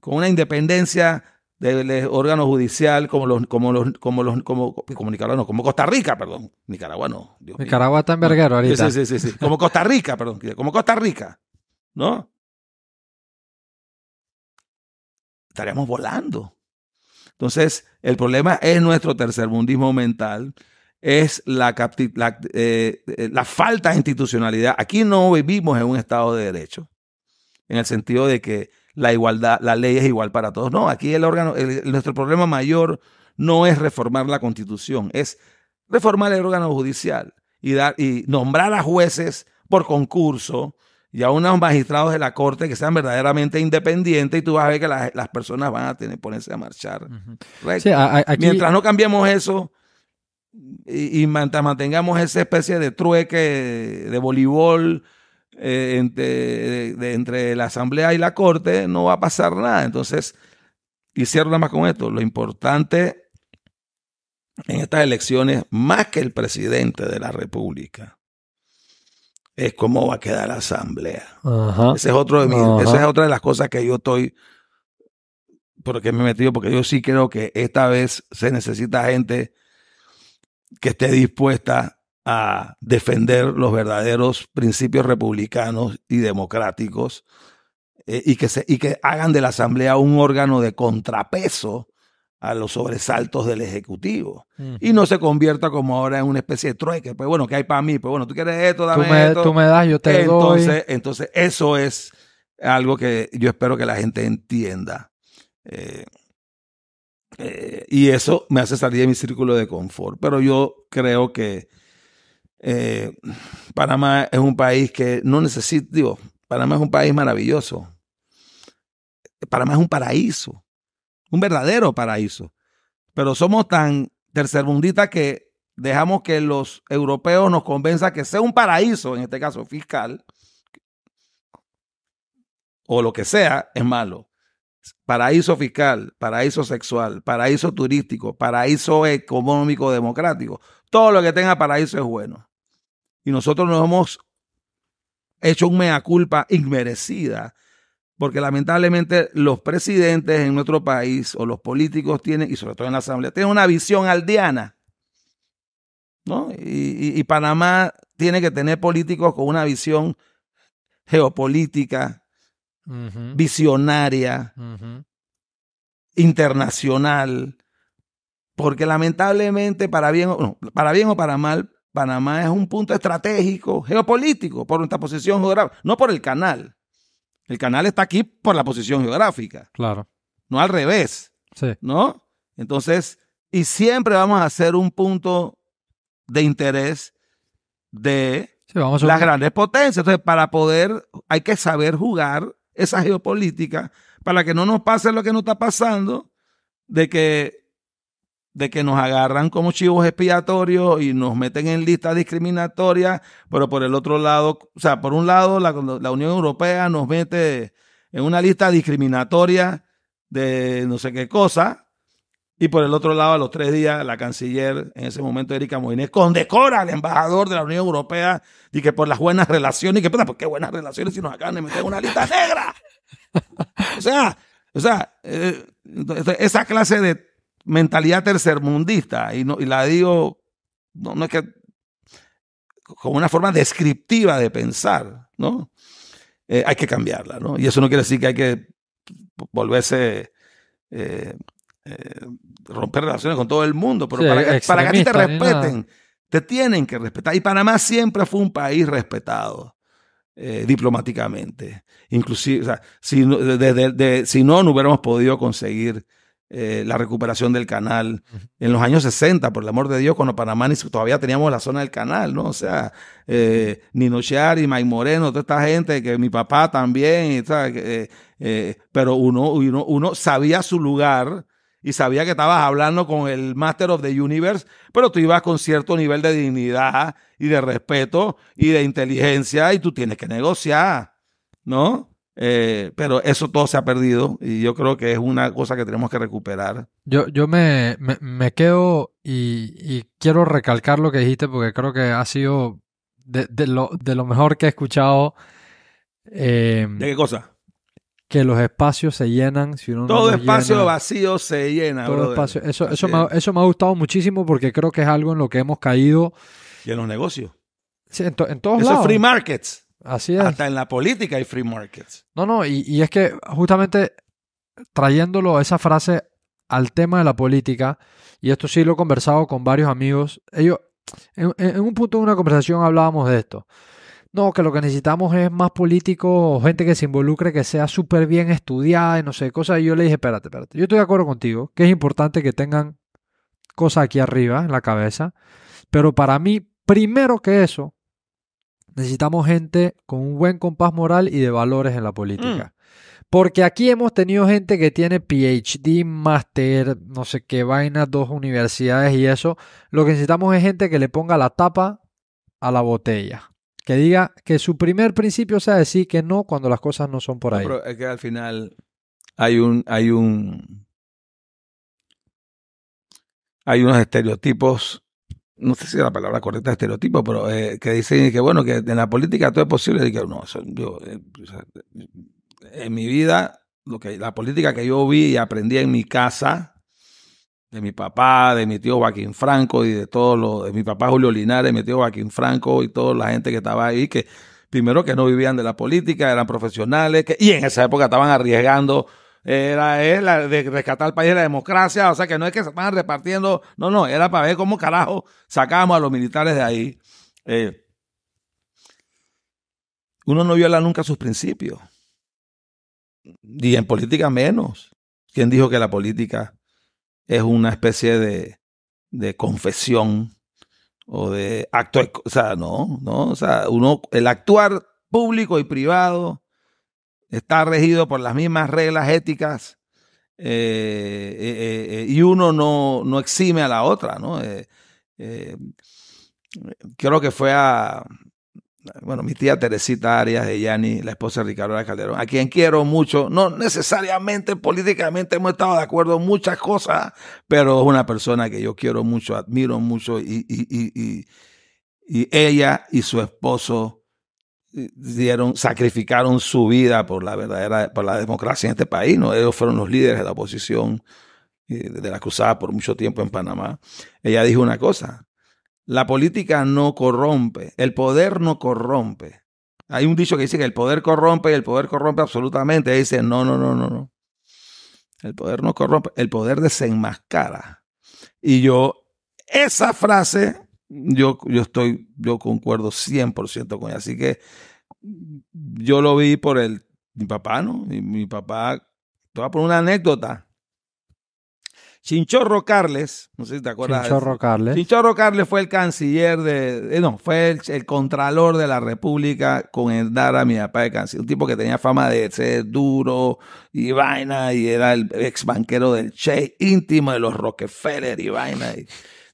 Con una independencia del órgano judicial como Nicaragua, no, como Costa Rica, perdón. Nicaragua no. Dios mío. Nicaragua está en verguero ahorita. Sí. Como Costa Rica, perdón. Como Costa Rica. ¿No? Estaríamos volando. Entonces, el problema es nuestro tercermundismo mental, es la falta de institucionalidad. Aquí no vivimos en un Estado de Derecho, en el sentido de que la igualdad, la ley es igual para todos. No, aquí nuestro problema mayor no es reformar la Constitución, es reformar el órgano judicial y nombrar a jueces por concurso y a unos magistrados de la corte que sean verdaderamente independientes, y tú vas a ver que las personas van a ponerse a marchar. Uh-huh. Sí, aquí... Mientras no cambiemos eso y mantengamos esa especie de trueque de voleibol entre la asamblea y la corte, no va a pasar nada. Entonces, y cierro nada más con esto, lo importante en estas elecciones, más que el presidente de la República, es cómo va a quedar la asamblea. Ajá. Esa es otra de las cosas que yo estoy, porque me he metido, porque yo sí creo que esta vez se necesita gente que esté dispuesta a defender los verdaderos principios republicanos y democráticos y que hagan de la asamblea un órgano de contrapeso a los sobresaltos del Ejecutivo. Y no se convierta como ahora en una especie de trueque. Pues bueno, ¿qué hay para mí? Pues bueno, tú quieres esto, dame esto. Tú me das, yo te doy. Entonces, eso es algo que yo espero que la gente entienda. Y eso me hace salir de mi círculo de confort. Pero yo creo que Panamá es un país que no necesita, Panamá es un país maravilloso. Panamá es un paraíso. Un verdadero paraíso. Pero somos tan tercermundistas que dejamos que los europeos nos convenzan que sea un paraíso, en este caso fiscal, o lo que sea, es malo. Paraíso fiscal, paraíso sexual, paraíso turístico, paraíso económico democrático. Todo lo que tenga paraíso es bueno. Y nosotros nos hemos hecho un mea culpa inmerecida, porque lamentablemente los presidentes en nuestro país o los políticos tienen, y sobre todo en la asamblea, tienen una visión aldeana. ¿no? Y Panamá tiene que tener políticos con una visión geopolítica, visionaria, internacional, porque lamentablemente, para bien o para mal, Panamá es un punto estratégico, geopolítico, por nuestra posición geográfica, no por el canal. El canal está aquí por la posición geográfica. Claro. No al revés. Sí. ¿No? Entonces, y siempre vamos a ser un punto de interés de las grandes potencias. Entonces, para poder, hay que saber jugar esa geopolítica para que no nos pase lo que nos está pasando, de que nos agarran como chivos expiatorios y nos meten en listas discriminatorias, pero por el otro lado, o sea, por un lado la Unión Europea nos mete en una lista discriminatoria de no sé qué cosa, y por el otro lado, a los 3 días, la canciller, en ese momento Erika Moines, condecora al embajador de la Unión Europea y que por las buenas relaciones, y que, ¿por qué buenas relaciones si nos acaban de meter en una lista negra? Esa clase de mentalidad tercermundista, y la digo, no es que como una forma descriptiva de pensar, ¿no? Hay que cambiarla, ¿no? Y eso no quiere decir que hay que volverse romper relaciones con todo el mundo, pero sí, para que a ti te respeten, te tienen que respetar. Y Panamá siempre fue un país respetado diplomáticamente. Inclusive, o sea, si no hubiéramos podido conseguir la recuperación del canal en los años 60, por el amor de Dios, cuando Panamá todavía teníamos la zona del canal, ¿no? O sea, Nino Chiari, Mike Moreno, toda esta gente, que mi papá también, pero uno sabía su lugar y sabía que estabas hablando con el Master of the Universe, pero tú ibas con cierto nivel de dignidad y de respeto y de inteligencia, y tú tienes que negociar, ¿no? Pero eso todo se ha perdido y yo creo que es una cosa que tenemos que recuperar. Yo me quedo y quiero recalcar lo que dijiste, porque creo que ha sido de lo mejor que he escuchado. ¿De qué cosa? Que los espacios se llenan si uno todo no espacio llena, vacío se llena. Todo espacio, eso me ha gustado muchísimo, porque creo que es algo en lo que hemos caído. Y en los negocios. Sí, en todos lados. Eso es free markets. Así es. Hasta en la política hay free markets. No, y es que justamente trayéndolo esa frase al tema de la política, y esto sí lo he conversado con varios amigos, ellos en un punto de una conversación hablábamos de esto. No, que lo que necesitamos es más políticos o gente que se involucre, que sea súper bien estudiada y no sé, cosas. Y yo le dije, espérate. Yo estoy de acuerdo contigo, que es importante que tengan cosas aquí arriba en la cabeza. Pero para mí, primero que eso, necesitamos gente con un buen compás moral y de valores en la política. Porque aquí hemos tenido gente que tiene PhD, máster, no sé qué vaina, 2 universidades y eso. Lo que necesitamos es gente que le ponga la tapa a la botella. Que diga que su primer principio sea decir que no cuando las cosas no son por ahí. Pero es que al final hay unos estereotipos, no sé si es la palabra correcta estereotipo, pero que dicen que bueno, que en la política todo es posible. Y que no, en mi vida, la política que yo vi y aprendí en mi casa, de mi papá, de mi tío Joaquín Franco y de mi papá Julio Linares, mi tío Joaquín Franco y toda la gente que estaba ahí, que primero que no vivían de la política, eran profesionales, y en esa época estaban arriesgando de rescatar el país de la democracia. O sea, que no es que se estaban repartiendo, no, era para ver cómo carajo sacábamos a los militares de ahí. Uno no viola nunca sus principios, y en política menos. ¿Quién dijo que la política es una especie de confesión o de acto? O sea, no, o sea, el actuar público y privado está regido por las mismas reglas éticas, y uno no exime a la otra, ¿no? Creo que fue mi tía Teresita Arias de Yani, la esposa de Ricardo Arias Calderón, a quien quiero mucho. No necesariamente políticamente hemos estado de acuerdo en muchas cosas, pero es una persona que yo quiero mucho, admiro mucho, y ella y su esposo sacrificaron su vida por la democracia en este país, ¿no? Ellos fueron los líderes de la oposición de la cruzada por mucho tiempo en Panamá. Ella dijo una cosa: La política no corrompe, el poder no corrompe. Hay un dicho que dice que el poder corrompe y el poder corrompe absolutamente. Dice, no. El poder no corrompe, el poder desenmascara. Y esa frase, yo concuerdo 100% con ella. Así que yo lo vi por mi papá, ¿no? Y mi papá, te voy a poner una anécdota. Chinchorro Carles, no sé si te acuerdas. Chinchorro Carles. Chinchorro Carles fue el canciller fue el contralor de la República con el dar a mi papá de canciller. Un tipo que tenía fama de ser duro y vaina, y era el ex banquero del Che, íntimo de los Rockefeller y vaina. Y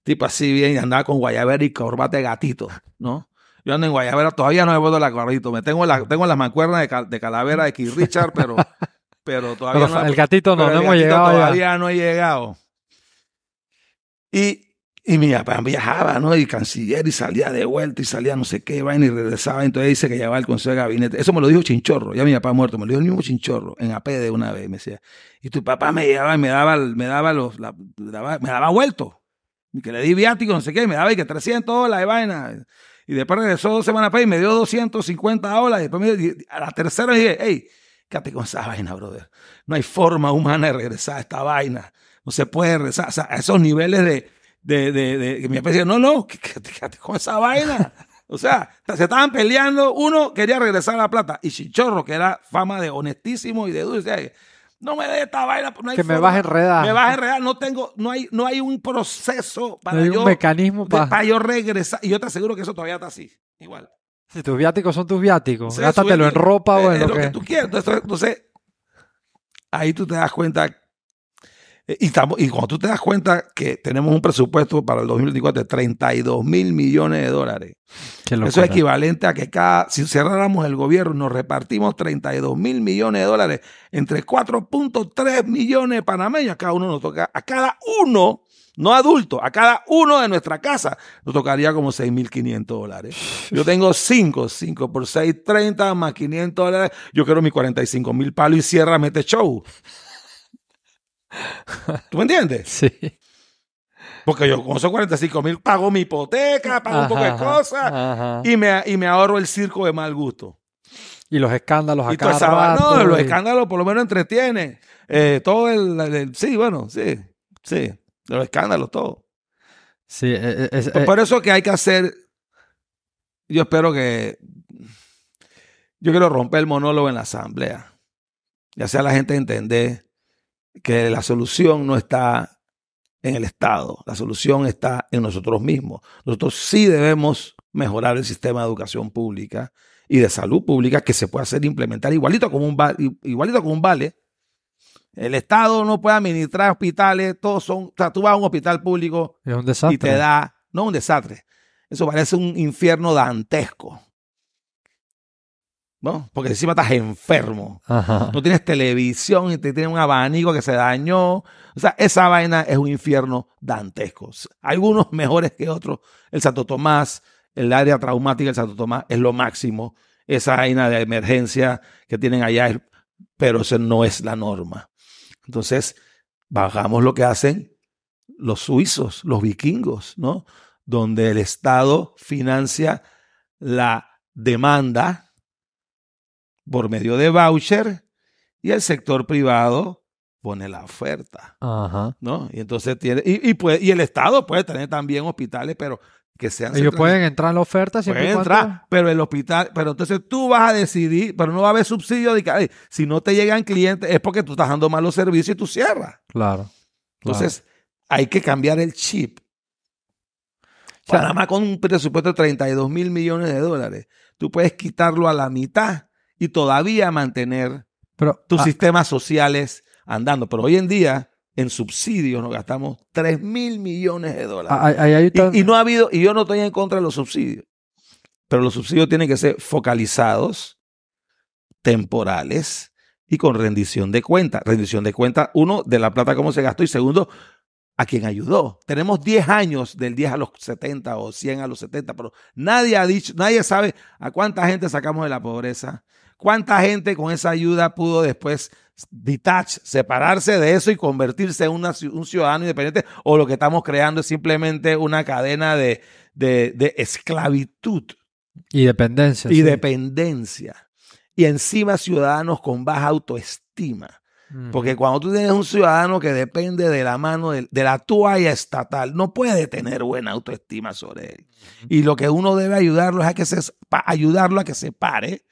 tipo así bien, y andaba con guayabera y corbata de gatito, ¿no? Yo ando en guayabera, todavía no me vuelto la guarrito. Tengo las mancuernas de calavera de Keith Richard, pero todavía no. El gatito no hemos llegado. Todavía no he llegado. Y mi papá viajaba, ¿no? Y canciller, y salía de vuelta, y salía no sé qué, vaina, y regresaba. Entonces dice que llevaba el consejo de gabinete. Eso me lo dijo Chinchorro, ya mi papá muerto, me lo dijo el mismo Chinchorro, en APD una vez. Me decía, y tu papá me llevaba y me daba vuelto. Y que le di viático, no sé qué, me daba y que $300 de vaina. Y después regresó 2 semanas para y me dio $250. Y después a la tercera dije, hey, quédate con esa vaina, brother. No hay forma humana de regresar a esta vaina. No se puede regresar. O sea, a esos niveles de mi papá decía, no, quédate con esa vaina. O sea, se estaban peleando. Uno quería regresar a la plata. Y Chinchorro, que era fama de honestísimo y de dulce, decía, no me dé esta vaina, no hay que forma. me vas a enredar. Me vas a enredar, no hay un proceso para un mecanismo para yo regresar. Y yo te aseguro que eso todavía está así, igual. Si tus viáticos son tus viáticos, O sea, gástatelo en ropa o en lo que tú quieras. Entonces, ahí tú te das cuenta. Y cuando tú te das cuenta que tenemos un presupuesto para el 2024 de $32 mil millones. Eso es equivalente a que si cerráramos el gobierno, nos repartimos $32 mil millones entre 4.3 millones de panameños. A cada uno nos toca, a cada uno, no adulto, a cada uno de nuestra casa nos tocaría como $6.500. Yo tengo 5 por 6, 30 más $500. Yo quiero mis 45 mil palos y ciérrame este show. ¿Tú me entiendes? Sí. Porque yo con esos 45 mil pago mi hipoteca, pago un poco de cosas y me ahorro el circo de mal gusto. Y los escándalos acá. No, los escándalos por lo menos entretienen. Todo sí, bueno, sí. Los escándalos, todo. Sí, por eso que hay que hacer. Yo quiero romper el monólogo en la asamblea. Ya sea la gente entender que la solución no está en el Estado, la solución está en nosotros mismos. Nosotros sí debemos mejorar el sistema de educación pública y de salud pública, que se puede hacer implementar igualito como un vale. El Estado no puede administrar hospitales, o sea, tú vas a un hospital público es un desastre. Y te da, no un desastre, eso parece un infierno dantesco. ¿No? Porque encima estás enfermo. No tienes televisión y te tienes un abanico que se dañó. O sea, esa vaina es un infierno dantesco. Algunos mejores que otros. El Santo Tomás, el área traumática del Santo Tomás es lo máximo. Esa vaina de emergencia que tienen allá, pero eso no es la norma. Entonces, bajamos lo que hacen los suizos, los vikingos, ¿no? Donde el Estado financia la demanda por medio de voucher y el sector privado pone la oferta. ¿No? Y entonces y el Estado puede tener también hospitales, pero que sean... Ellos pueden entrar en la oferta siempre pueden entrar, pero el hospital... Pero entonces tú vas a decidir, pero no va a haber subsidio de que si no te llegan clientes es porque tú estás dando malos servicios y tú cierras. Claro. Entonces hay que cambiar el chip. Panamá con un presupuesto de $32 mil millones, tú puedes quitarlo a la mitad y todavía mantener tus sistemas sociales andando. Pero hoy en día, en subsidios, nos gastamos $3 mil millones. Y no ha habido, y yo no estoy en contra de los subsidios, pero los subsidios tienen que ser focalizados, temporales y con rendición de cuenta. Rendición de cuenta, uno, de la plata cómo se gastó, y segundo, a quien ayudó. Tenemos 10 años del 10 a los 70 o 100 a los 70, pero nadie ha dicho, nadie sabe a cuánta gente sacamos de la pobreza, ¿Cuánta gente con esa ayuda pudo después separarse de eso y convertirse en un ciudadano independiente? O lo que estamos creando es simplemente una cadena de esclavitud Y dependencia. y Sí. dependencia. Y encima ciudadanos con baja autoestima. Porque cuando tú tienes un ciudadano que depende de la mano, de la toalla estatal, no puede tener buena autoestima sobre él. Y lo que uno debe ayudarlo es ayudarlo a que se pare,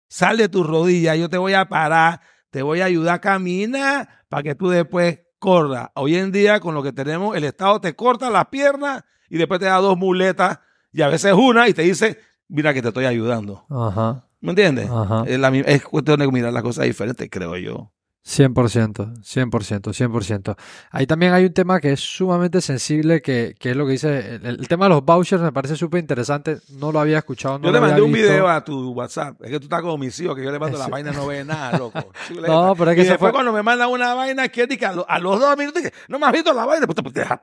sal de tus rodillas, yo te voy a parar, te voy a ayudar a caminar para que tú después corras. Hoy en día, con lo que tenemos, el Estado te corta las piernas y después te da 2 muletas y a veces una y te dice, mira que te estoy ayudando. Ajá. ¿Me entiendes? Ajá. Es cuestión de mirar las cosas diferentes, creo yo. 100%, 100%, 100%. Ahí también hay un tema que es sumamente sensible, que es lo que dice, el tema de los vouchers me parece súper interesante, no lo había escuchado, no Yo lo le había mandé un visto. video a tu WhatsApp. Es que tú estás como mis hijos, que yo le mando la vaina y no ve nada, loco. No, pero es que y eso después fue... cuando me mandan una vaina, quiere que a los 2 minutos, no me has visto la vaina, pues ya,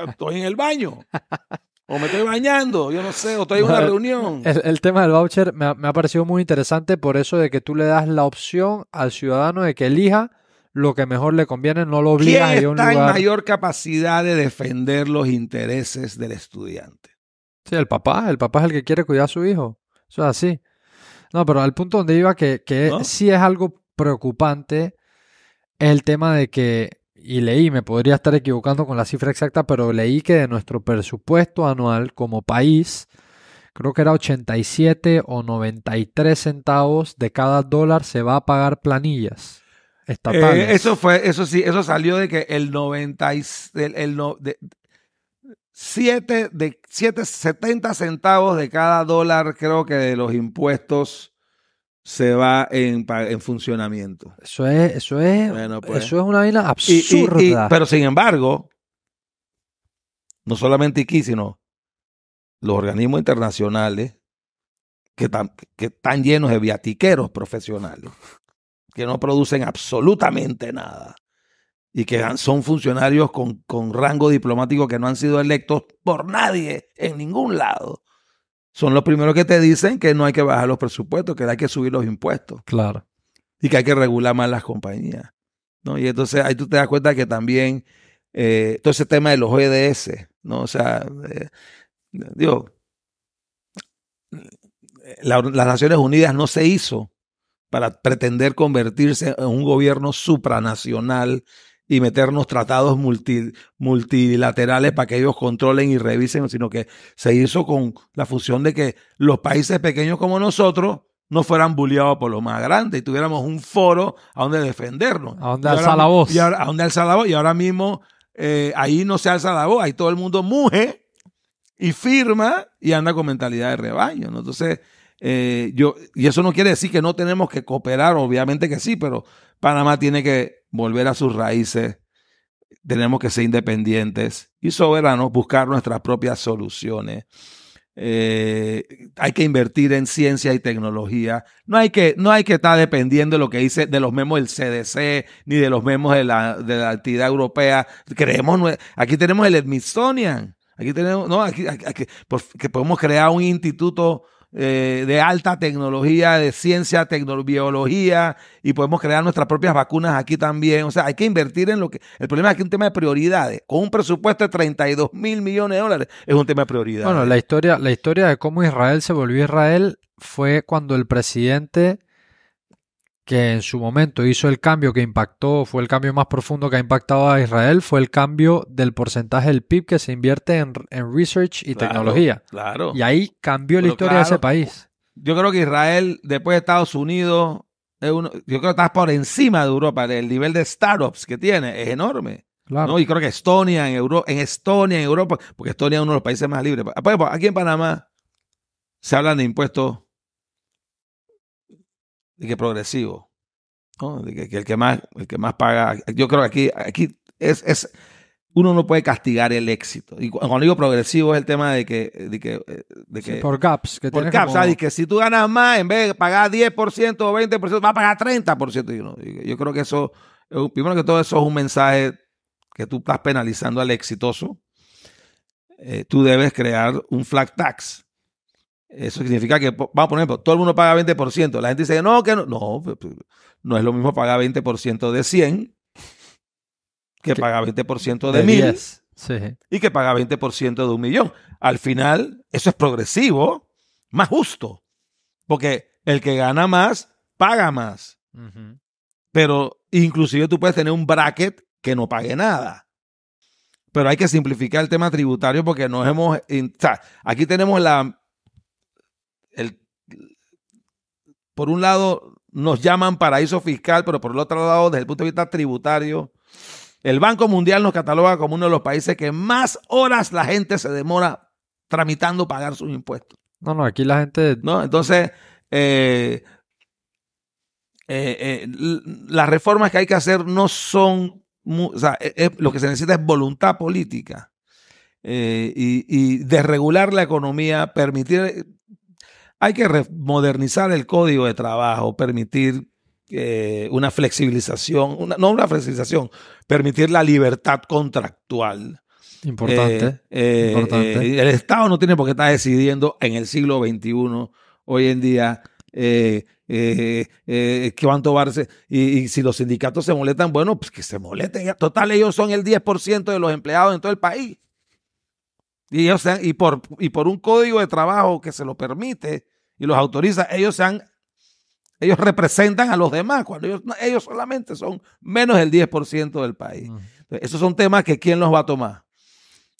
estoy en el baño. O me estoy bañando, yo no sé, o estoy en una reunión. El tema del voucher me ha parecido muy interesante por eso de que tú le das la opción al ciudadano de que elija lo que mejor le conviene, no lo obligas a ir a un ¿Quién está en lugar. mayor capacidad de defender los intereses del estudiante? Sí, el papá es el que quiere cuidar a su hijo. Eso es así. No, pero al punto donde iba que ¿No? sí es algo preocupante es el tema de que, y leí, me podría estar equivocando con la cifra exacta, pero leí que de nuestro presupuesto anual como país, creo que era 87 o 93 centavos de cada dólar se va a pagar planillas estatales. Eso salió de que el 70 centavos de cada dólar, creo que de los impuestos se va en funcionamiento. Bueno, pues. eso es una vaina absurda. Pero sin embargo, no solamente aquí, sino los organismos internacionales que están llenos de viatiqueros profesionales, que no producen absolutamente nada y que son funcionarios con rango diplomático que no han sido electos por nadie en ningún lado. Son los primeros que te dicen que no hay que bajar los presupuestos, que hay que subir los impuestos. Claro. Y que hay que regular más las compañías, ¿no? Y entonces ahí tú te das cuenta que también todo ese tema de los ODS, ¿no? O sea, las Naciones Unidas no se hizo para pretender convertirse en un gobierno supranacional y meternos tratados multilaterales para que ellos controlen y revisen, sino que se hizo con la función de que los países pequeños como nosotros no fueran bulleados por los más grandes y tuviéramos un foro a donde defendernos. A donde alza la voz. A donde alza la voz. Y ahora mismo ahí no se alza la voz, ahí todo el mundo muge y firma y anda con mentalidad de rebaño, ¿no? Entonces, y eso no quiere decir que no tenemos que cooperar, obviamente que sí, pero Panamá tiene que volver a sus raíces, tenemos que ser independientes y soberanos, buscar nuestras propias soluciones. Hay que invertir en ciencia y tecnología. No hay que estar dependiendo de lo que dice de los memos del CDC ni de los memos de la entidad europea. Aquí tenemos el Smithsonian. Aquí tenemos, no, aquí que podemos crear un instituto de alta tecnología, de ciencia, biología, y podemos crear nuestras propias vacunas aquí también. O sea, hay que invertir en lo que... El problema es que es un tema de prioridades. Con un presupuesto de 32 mil millones de dólares es un tema de prioridades. Bueno, la historia de cómo Israel se volvió Israel fue cuando el presidente, que en su momento hizo el cambio que impactó, fue el cambio más profundo que ha impactado a Israel, fue el cambio del porcentaje del PIB que se invierte en research y tecnología. Claro. Y ahí cambió la historia de ese país. Yo creo que Israel, después de Estados Unidos, yo creo que está por encima de Europa. El nivel de startups que tiene es enorme. Claro. ¿No? Y creo que Estonia, en Europa, porque Estonia es uno de los países más libres. Aquí en Panamá se hablan de impuestos de que progresivo, ¿no? De que el que más paga, yo creo que aquí es uno no puede castigar el éxito. Y cuando digo progresivo es el tema de que Sí, por gaps. Por gaps, ¿sabes? Que si tú ganas más, en vez de pagar 10% o 20%, vas a pagar 30%. Yo creo que eso, primero que todo, eso es un mensaje que tú estás penalizando al exitoso. Tú debes crear un flat tax. Eso significa que, vamos a poner, todo el mundo paga 20%. La gente dice, no, que no. No, no es lo mismo pagar 20% de 100 que pagar 20% de 1000 10. Sí. y que pagar 20% de 1.000.000. Al final, eso es progresivo, más justo, porque el que gana más, paga más. Ujú. Pero inclusive tú puedes tener un bracket que no pague nada. Pero hay que simplificar el tema tributario porque nos hemos... O sea, aquí tenemos por un lado nos llaman paraíso fiscal, pero por el otro lado, desde el punto de vista tributario, el Banco Mundial nos cataloga como uno de los países que más horas la gente se demora tramitando pagar sus impuestos, No, aquí la gente... ¿no? Entonces, las reformas que hay que hacer no son... O sea, lo que se necesita es voluntad política y desregular la economía, permitir... Hay que modernizar el código de trabajo, permitir una flexibilización, no una flexibilización, permitir la libertad contractual. Importante. Importante. El Estado no tiene por qué estar decidiendo en el siglo XXI, hoy en día, cuánto va a ser. Y si los sindicatos se molestan, bueno, pues que se molesten. Total, ellos son el 10% de los empleados en todo el país. Y por un código de trabajo que se lo permite y los autoriza, ellos representan a los demás, cuando ellos solamente son menos del 10% del país. Entonces, esos son temas que ¿quién los va a tomar?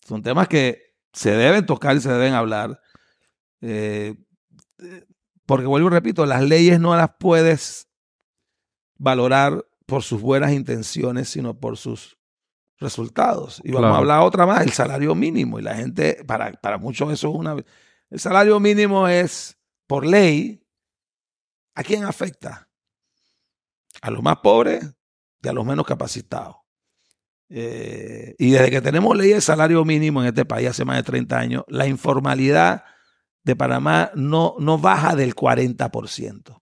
Son temas que se deben tocar y se deben hablar. Porque vuelvo y repito, las leyes no las puedes valorar por sus buenas intenciones, sino por sus resultados. Y vamos a hablar otra más, el salario mínimo. Y la gente, para muchos eso es una... El salario mínimo es, por ley, ¿a quién afecta? A los más pobres y a los menos capacitados. Y desde que tenemos ley de salario mínimo en este país hace más de 30 años, la informalidad de Panamá no baja del 40%.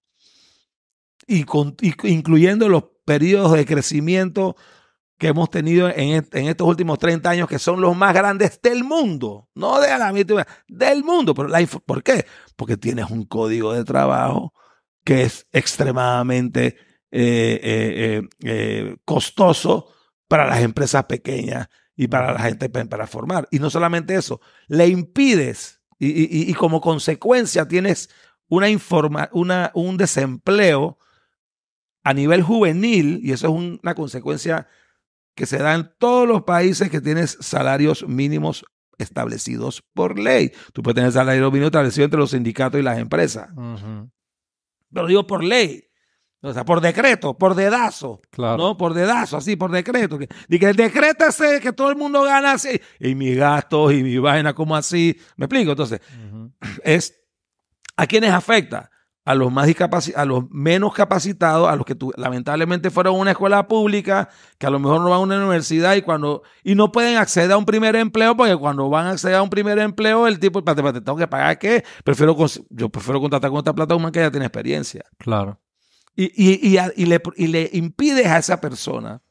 Incluyendo los periodos de crecimiento que hemos tenido en estos últimos 30 años, que son los más grandes del mundo, no de la mitad, del mundo. Pero ¿por qué? Porque tienes un código de trabajo que es extremadamente costoso para las empresas pequeñas y para la gente para formar. Y no solamente eso, le impides y como consecuencia tienes un desempleo a nivel juvenil, y eso es una consecuencia que se da en todos los países que tienes salarios mínimos establecidos por ley. Tú puedes tener salario mínimo establecido entre los sindicatos y las empresas. Pero digo por ley. O sea, por decreto, por dedazo. Claro. ¿No? Por dedazo, así, por decreto. Que el decreto ese que todo el mundo gana así. Y mis gastos y mi vaina, como así. ¿Me explico? Entonces, es ¿a quiénes afecta? A los a los menos capacitados, a los que lamentablemente fueron a una escuela pública, que a lo mejor no van a una universidad y no pueden acceder a un primer empleo, porque cuando van a acceder a un primer empleo, el tipo, espérate, ¿tengo que pagar qué? Yo prefiero contratar con esta plata humana que ya tiene experiencia. Claro. Y le impides a esa persona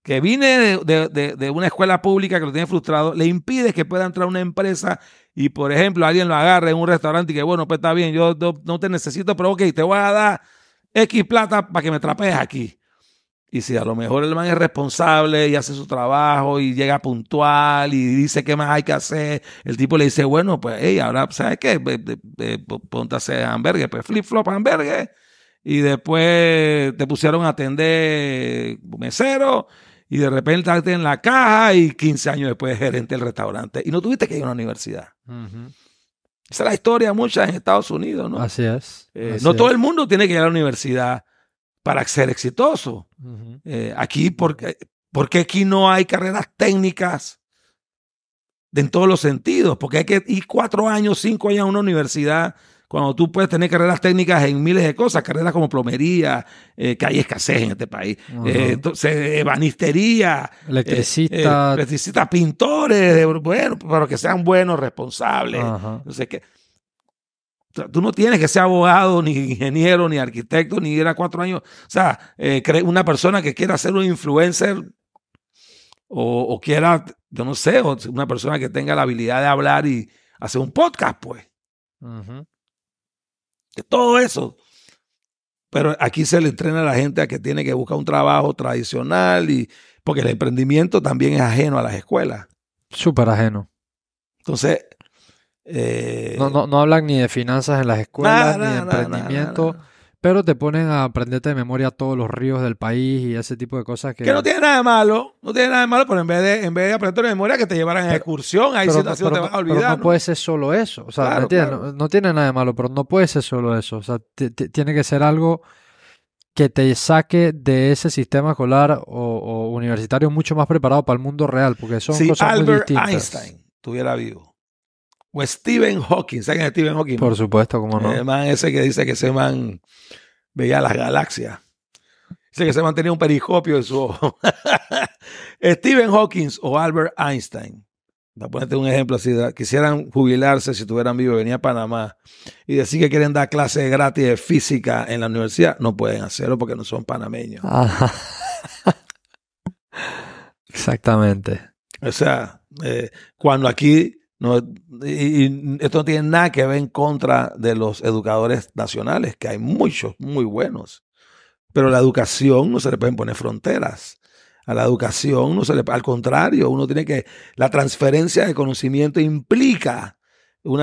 que viene de una escuela pública que lo tiene frustrado, le impides que pueda entrar a una empresa y, por ejemplo, alguien lo agarre en un restaurante y que, bueno, pues está bien, yo no te necesito, pero ok, te voy a dar X plata para que me trapees aquí. Y si a lo mejor el man es responsable y hace su trabajo y llega puntual y dice qué más hay que hacer, el tipo le dice, bueno, pues, hey, ahora, ¿sabes qué? Ponte a hacer hamburgues, pues flip-flop hamburgues. Y después te pusieron a atender mesero y de repente estás en la caja y 15 años después gerente del restaurante. Y no tuviste que ir a una universidad. Esa es la historia muchas en Estados Unidos, ¿no? Así es. No todo el mundo tiene que ir a la universidad para ser exitoso. Aquí, ¿por qué aquí no hay carreras técnicas en todos los sentidos? Porque hay que ir 4 años, 5 años a una universidad cuando tú puedes tener carreras técnicas en miles de cosas, carreras como plomería, que hay escasez en este país, entonces, ebanistería, electricistas, pintores, bueno, pero que sean buenos, responsables. Entonces, tú no tienes que ser abogado, ni ingeniero, ni arquitecto, ni ir a 4 años. O sea, una persona que quiera ser un influencer o quiera, yo no sé, una persona que tenga la habilidad de hablar y hacer un podcast, pues. de todo eso. Pero aquí se le entrena a la gente a que tiene que buscar un trabajo tradicional porque el emprendimiento también es ajeno a las escuelas. Súper ajeno. Entonces, No hablan ni de finanzas en las escuelas, ni de emprendimiento, nada. pero te ponen a aprenderte de memoria todos los ríos del país y ese tipo de cosas Que no tiene nada de malo, pero en vez de aprender de memoria, que te llevaran a excursión, ahí sí no te vas a olvidar. Pero no puede ser solo eso, o sea, Claro, ¿me entiendes? claro. No tiene nada de malo, pero no puede ser solo eso, o sea, tiene que ser algo que te saque de ese sistema escolar o universitario mucho más preparado para el mundo real, porque son Si cosas muy Albert distintas. Einstein estuviera vivo, o Stephen Hawking, ¿saben quién es Stephen Hawking? Por supuesto, cómo no. El man ese que dice que ese man veía las galaxias. Dice que se mantenía un periscopio en su ojo. Stephen Hawking o Albert Einstein, para ponerte un ejemplo así, quisieran jubilarse si estuvieran vivos, venía a Panamá y decir que quieren dar clases gratis de física en la universidad, no pueden hacerlo porque no son panameños. Ajá. Exactamente. O sea, cuando aquí, y esto no tiene nada que ver en contra de los educadores nacionales, que hay muchos muy buenos, pero a la educación no se le pueden poner fronteras. A la educación no se le, al contrario, uno tiene que, la transferencia de conocimiento implica un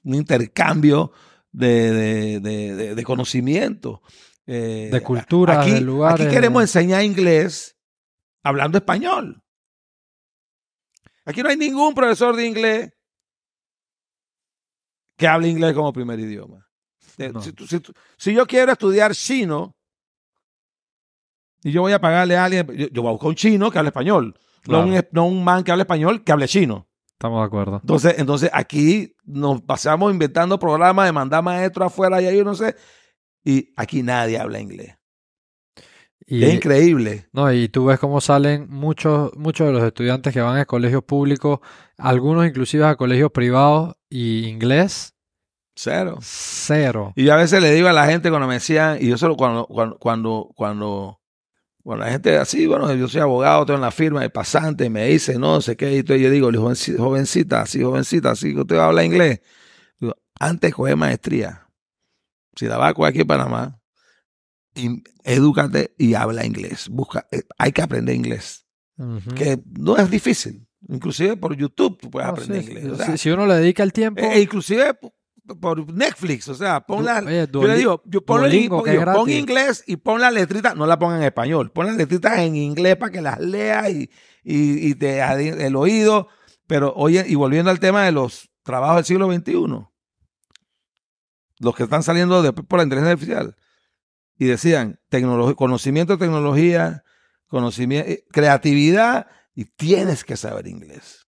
intercambio de conocimiento. De culturas, de Aquí lugares. queremos enseñar inglés hablando español. Aquí no hay ningún profesor de inglés que hable inglés como primer idioma. No. Si yo quiero estudiar chino y yo voy a pagarle a alguien, yo voy a buscar un chino que hable español, Claro. no un man que hable español que hable chino. Estamos de acuerdo. Entonces aquí nos pasamos inventando programas de mandar maestros afuera y ahí yo no sé, y aquí nadie habla inglés. Es increíble. No, y tú ves cómo salen muchos de los estudiantes que van a colegios públicos, algunos inclusive a colegios privados, y inglés cero. Y yo a veces le digo a la gente cuando me decían, y yo solo cuando la gente así, bueno, yo soy abogado, tengo en la firma de pasante, y me dice, no sé qué, y todo, yo digo, jovencita, así que usted habla inglés. Digo, antes coge maestría. Si la va a coger aquí en Panamá, edúcate y habla inglés. Hay que aprender inglés. Uh-huh. Que no es difícil. Inclusive por YouTube tú puedes aprender inglés. O sea, si uno le dedica el tiempo. Inclusive por Netflix, o sea, pon yo le digo, pon inglés y pon las letritas, no la pongan en español, pon las letritas en inglés para que las leas y te el oído. Pero oye, y volviendo al tema de los trabajos del siglo XXI, los que están saliendo después por la inteligencia artificial, y decían conocimiento de tecnología, creatividad, y tienes que saber inglés.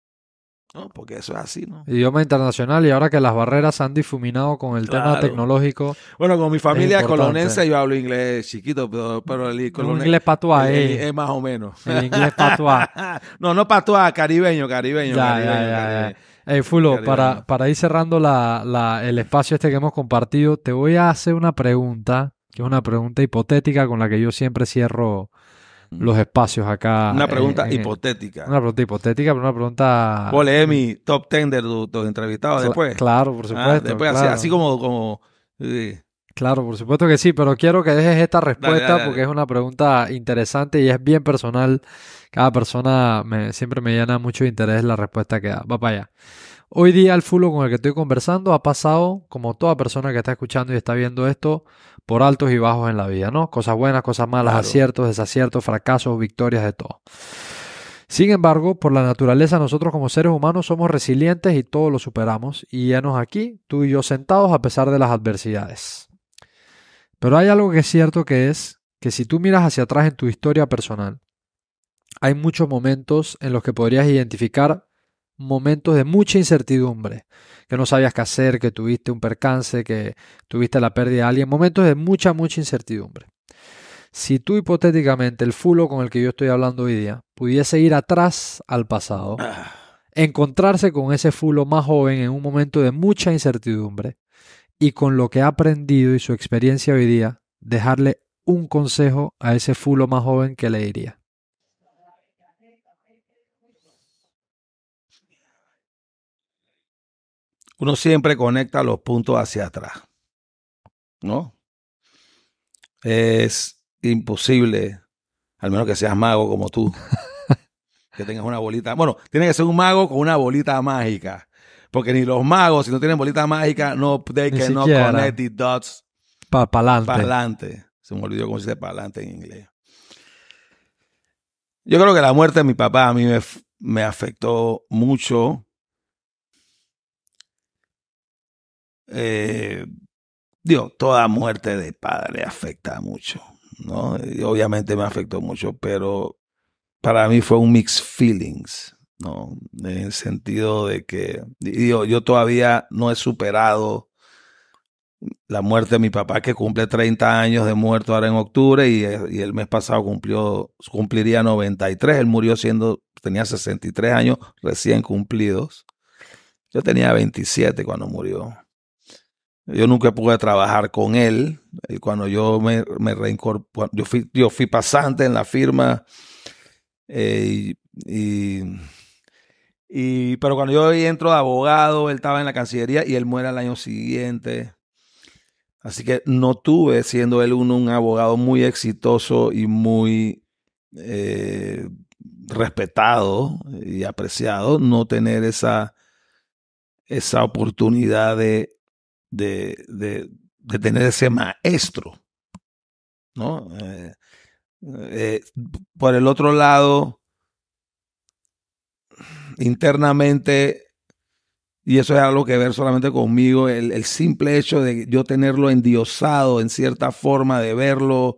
¿No? Porque eso es así, ¿no? Idioma internacional, y ahora que las barreras se han difuminado con el tema tecnológico. Bueno, con mi familia colonense yo hablo inglés chiquito, pero el inglés patuá, es más o menos. El inglés patuá. no patuá, caribeño. Ya. Hey, Fulo, para ir cerrando el espacio este que hemos compartido, te voy a hacer una pregunta, que es una pregunta hipotética con la que yo siempre cierro los espacios acá. Una pregunta hipotética. Una pregunta hipotética, pero una pregunta... ¿Vos lees mi top 10 de tus entrevistados después? Claro, por supuesto. Después, claro. así como sí. Claro, por supuesto que sí, pero quiero que dejes esta respuesta dale. Porque es una pregunta interesante y es bien personal. Cada persona siempre me llena mucho de interés la respuesta que da. Va para allá. Hoy día el Fulo con el que estoy conversando ha pasado, como toda persona que está escuchando y está viendo esto, por altos y bajos en la vida, ¿no? Cosas buenas, cosas malas, claro. Aciertos, desaciertos, fracasos, victorias, de todo. Sin embargo, por la naturaleza, nosotros como seres humanos somos resilientes y todo lo superamos. Y llenos aquí, tú y yo sentados a pesar de las adversidades. Pero hay algo que es cierto, que es que si tú miras hacia atrás en tu historia personal, hay muchos momentos en los que podrías identificar momentos de mucha incertidumbre, que no sabías qué hacer, que tuviste un percance, que tuviste la pérdida de alguien, momentos de mucha incertidumbre. Si tú hipotéticamente, el Fulo con el que yo estoy hablando hoy día, pudiese ir atrás al pasado, encontrarse con ese Fulo más joven en un momento de mucha incertidumbre y con lo que ha aprendido y su experiencia hoy día, dejarle un consejo a ese Fulo más joven, que le diría. uno siempre conecta los puntos hacia atrás, ¿no? Es imposible, al menos que seas mago como tú, que tengas una bolita. Bueno, tiene que ser un mago con una bolita mágica. Porque ni los magos, si no tienen bolita mágica, no, they Ni cannot siquiera. connect the dots Para para adelante. adelante. Se me olvidó cómo se dice para adelante en inglés. Yo creo que la muerte de mi papá a mí me afectó mucho. Toda muerte de padre afecta mucho, ¿no? Y obviamente me afectó mucho, pero para mí fue un mixed feelings, ¿no? En el sentido de que, yo todavía no he superado la muerte de mi papá, que cumple 30 años de muerto ahora en octubre, y el mes pasado cumpliría 93. Él murió tenía 63 años recién cumplidos. Yo tenía 27 cuando murió. Yo nunca pude trabajar con él. Cuando yo me reincorporé, yo fui pasante en la firma, pero cuando yo entro de abogado, él estaba en la Cancillería y él muere al año siguiente. Así que no tuve, siendo él un abogado muy exitoso y muy respetado y apreciado, no tener esa oportunidad de tener ese maestro, ¿no? Por el otro lado, internamente, y eso es algo que ver solamente conmigo, el simple hecho de yo tenerlo endiosado en cierta forma, de verlo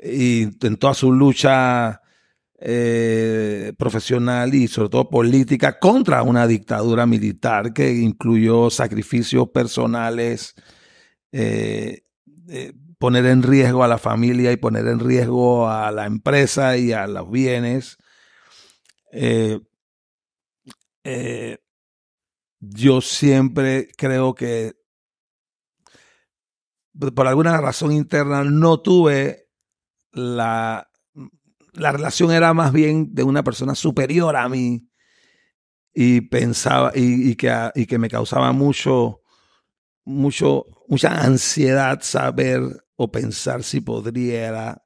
y en toda su lucha profesional y sobre todo política contra una dictadura militar que incluyó sacrificios personales, poner en riesgo a la familia y poner en riesgo a la empresa y a los bienes. Yo siempre creo que por alguna razón interna no tuve la relación, era más bien de una persona superior a mí, y pensaba y que me causaba mucha ansiedad saber o pensar si podría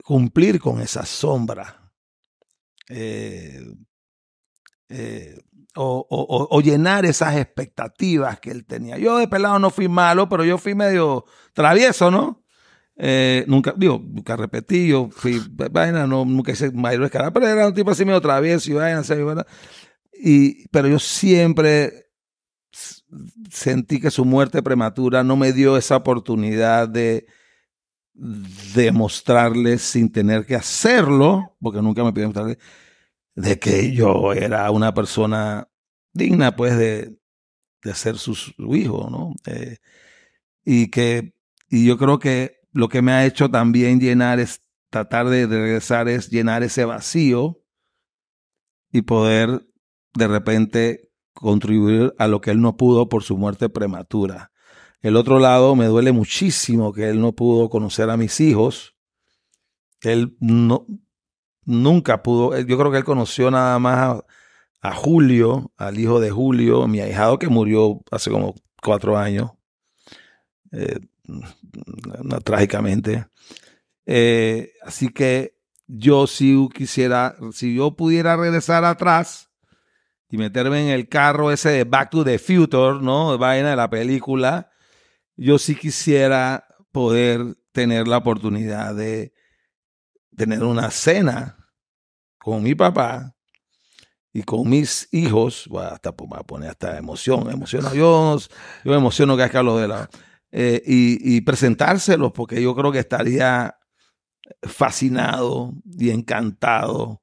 cumplir con esa sombra, o llenar esas expectativas que él tenía. Yo de pelado no fui malo, pero yo fui medio travieso, ¿no? Nunca repetí, yo fui vaina, nunca hice mayor escala, pero era un tipo así medio travieso y vaina, ¿verdad? Pero yo siempre sentí que su muerte prematura no me dio esa oportunidad de demostrarle, sin tener que hacerlo, porque nunca me pidió demostrarle, de que yo era una persona digna, pues, de ser su hijo, ¿no? Y yo creo que lo que me ha hecho también tratar de regresar, es llenar ese vacío y poder de repente contribuir a lo que él no pudo por su muerte prematura. El otro lado, me duele muchísimo que él no pudo conocer a mis hijos. Él nunca pudo. Yo creo que él conoció nada más a Julio, al hijo de Julio, mi ahijado, que murió hace como 4 años, trágicamente. Así que yo sí quisiera, si yo pudiera regresar atrás y meterme en el carro ese de Back to the Future, ¿no? Vaina de la película, yo sí quisiera poder tener la oportunidad de tener una cena con mi papá y con mis hijos. Bueno, hasta pues, me va a poner hasta emociono. Yo me emociono cada vez que hablo de y presentárselos, porque yo creo que estaría fascinado y encantado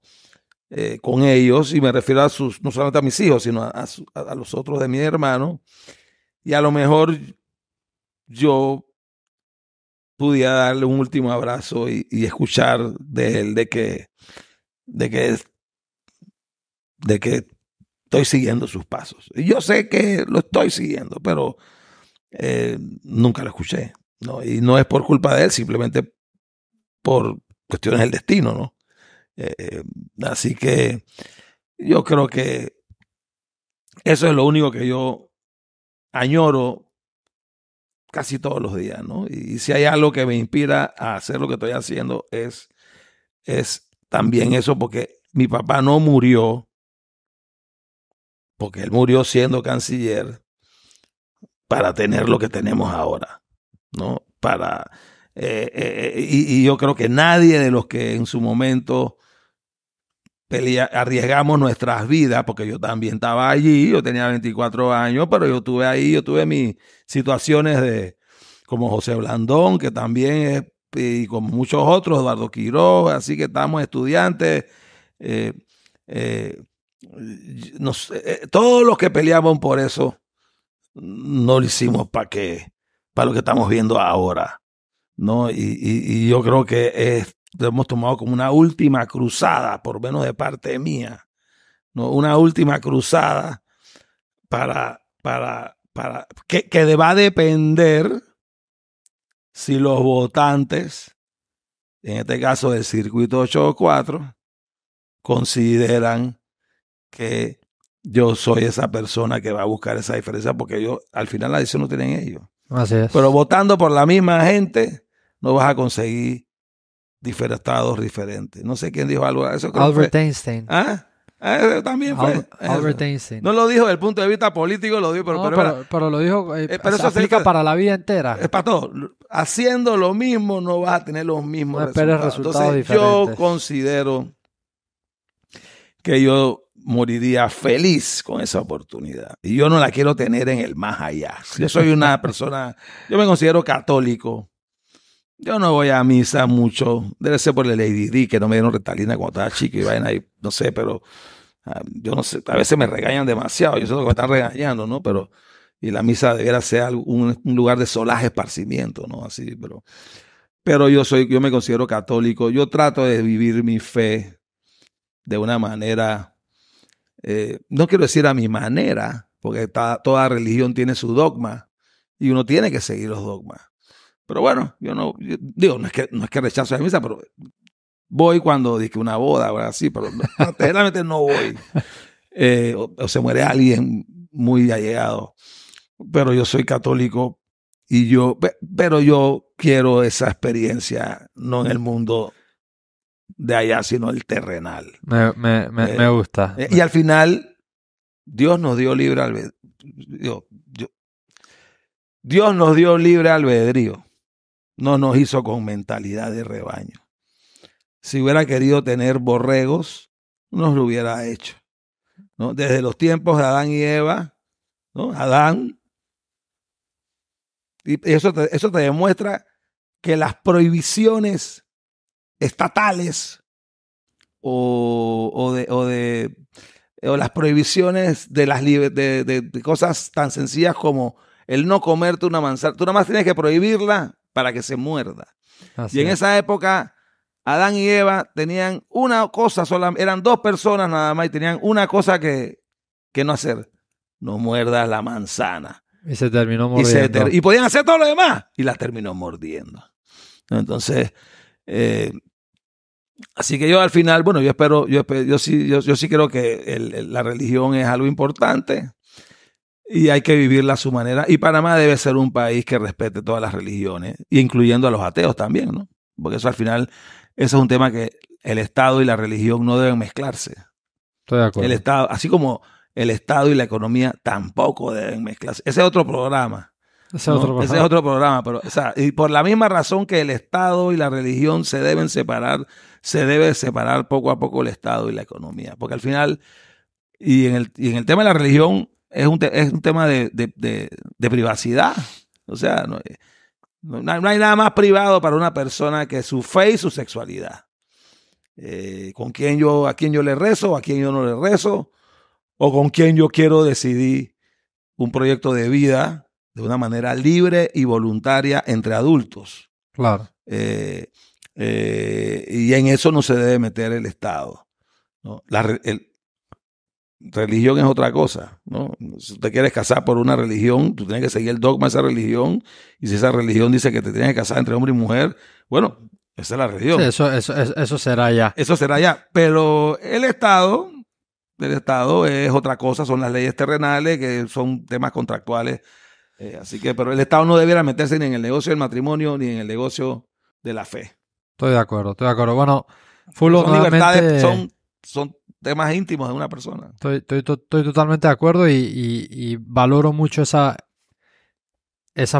con ellos, y me refiero no solamente a mis hijos, sino a los otros de mi hermano, y a lo mejor yo pudiera darle un último abrazo y escuchar de él de que estoy siguiendo sus pasos. Y yo sé que lo estoy siguiendo, pero nunca lo escuché, ¿no? Y no es por culpa de él, simplemente por cuestiones del destino, ¿no? Así que yo creo que eso es lo único que yo añoro casi todos los días, ¿no? Y si hay algo que me inspira a hacer lo que estoy haciendo es también eso, porque mi papá no murió, porque él murió siendo canciller para tener lo que tenemos ahora, ¿no? Y yo creo que nadie de los que en su momento arriesgamos nuestras vidas, porque yo también estaba allí, yo tenía 24 años, pero yo tuve mis situaciones como José Blandón, que también es, y como muchos otros, Eduardo Quiroz, así que estamos estudiantes, todos los que peleamos por eso, no lo hicimos para lo que estamos viendo ahora, ¿no? Y yo creo que hemos tomado como una última cruzada, por lo menos de parte mía, ¿no? Una última cruzada que va a depender si los votantes, en este caso del circuito 804, consideran que yo soy esa persona que va a buscar esa diferencia, porque al final la decisión no tienen ellos. Así es. Pero votando por la misma gente, no vas a conseguir estados diferentes. No sé quién dijo algo de eso. Albert Einstein. ¿Ah? También fue. Albert Einstein. No lo dijo desde el punto de vista político, lo dijo, pero lo dijo, pero se aplica para la vida entera. Es para todo. Haciendo lo mismo no vas a tener los mismos resultados. Entonces, diferentes. yo considero que yo moriría feliz con esa oportunidad. Y yo no la quiero tener en el más allá. Yo soy una persona, yo me considero católico. Yo no voy a misa mucho. Debe ser por el Lady Di, que no me dieron Ritalina cuando estaba chico y vaina ahí, no sé, pero yo no sé, a veces me regañan demasiado. Yo sé que me están regañando, ¿no? Y la misa debiera ser un lugar de solaz esparcimiento, ¿no? Así, pero yo me considero católico. Yo trato de vivir mi fe de una manera, no quiero decir a mi manera, porque toda religión tiene su dogma y uno tiene que seguir los dogmas. Pero bueno, no es que rechazo la misa, pero voy cuando dije una boda o así, pero generalmente no voy. O se muere alguien muy allegado. Pero yo soy católico pero yo quiero esa experiencia, no en el mundo de allá, sino el terrenal. Me gusta. Y al final, Dios nos dio libre albedrío. Dios nos dio libre albedrío. No nos hizo con mentalidad de rebaño. Si hubiera querido tener borregos, nos lo hubiera hecho, ¿no? Desde los tiempos de Adán y Eva, ¿no? Adán. Y eso te demuestra que las prohibiciones estatales o las prohibiciones de cosas tan sencillas como el no comerte una manzana, tú nada más tienes que prohibirla para que se muerda. Así y en esa época, Adán y Eva tenían una cosa sola, eran dos personas nada más y tenían una cosa que no hacer: no muerdas la manzana. Y se terminó mordiendo. Y podían hacer todo lo demás y la terminó mordiendo. Entonces, así que yo al final, bueno, yo sí creo que la religión es algo importante y hay que vivirla a su manera. Y Panamá debe ser un país que respete todas las religiones, incluyendo a los ateos también, ¿no? Porque eso al final, eso es un tema que el Estado y la religión no deben mezclarse. Estoy de acuerdo. El Estado, así como el Estado y la economía tampoco deben mezclarse. Ese es otro programa. Ese es otro programa. Pero, y por la misma razón que el Estado y la religión se deben separar, se debe separar poco a poco el Estado y la economía. Porque al final, y en el tema de la religión, es un tema de privacidad. O sea, no hay nada más privado para una persona que su fe y su sexualidad. A quién yo le rezo, a quién yo no le rezo, o con quién yo quiero decidir un proyecto de vida de una manera libre y voluntaria entre adultos. Claro. Y en eso no se debe meter el Estado, ¿no? Religión es otra cosa, ¿no? Si te quieres casar por una religión, tú tienes que seguir el dogma de esa religión, y si esa religión dice que te tienes que casar entre hombre y mujer, bueno, esa es la religión. Sí, eso será ya. Eso será ya. Pero el Estado es otra cosa, son las leyes terrenales, que son temas contractuales Así que, pero el Estado no debiera meterse ni en el negocio del matrimonio ni en el negocio de la fe. Estoy de acuerdo. Bueno, Fulo, Son libertades, nuevamente, son temas íntimos de una persona. estoy totalmente de acuerdo y valoro mucho esa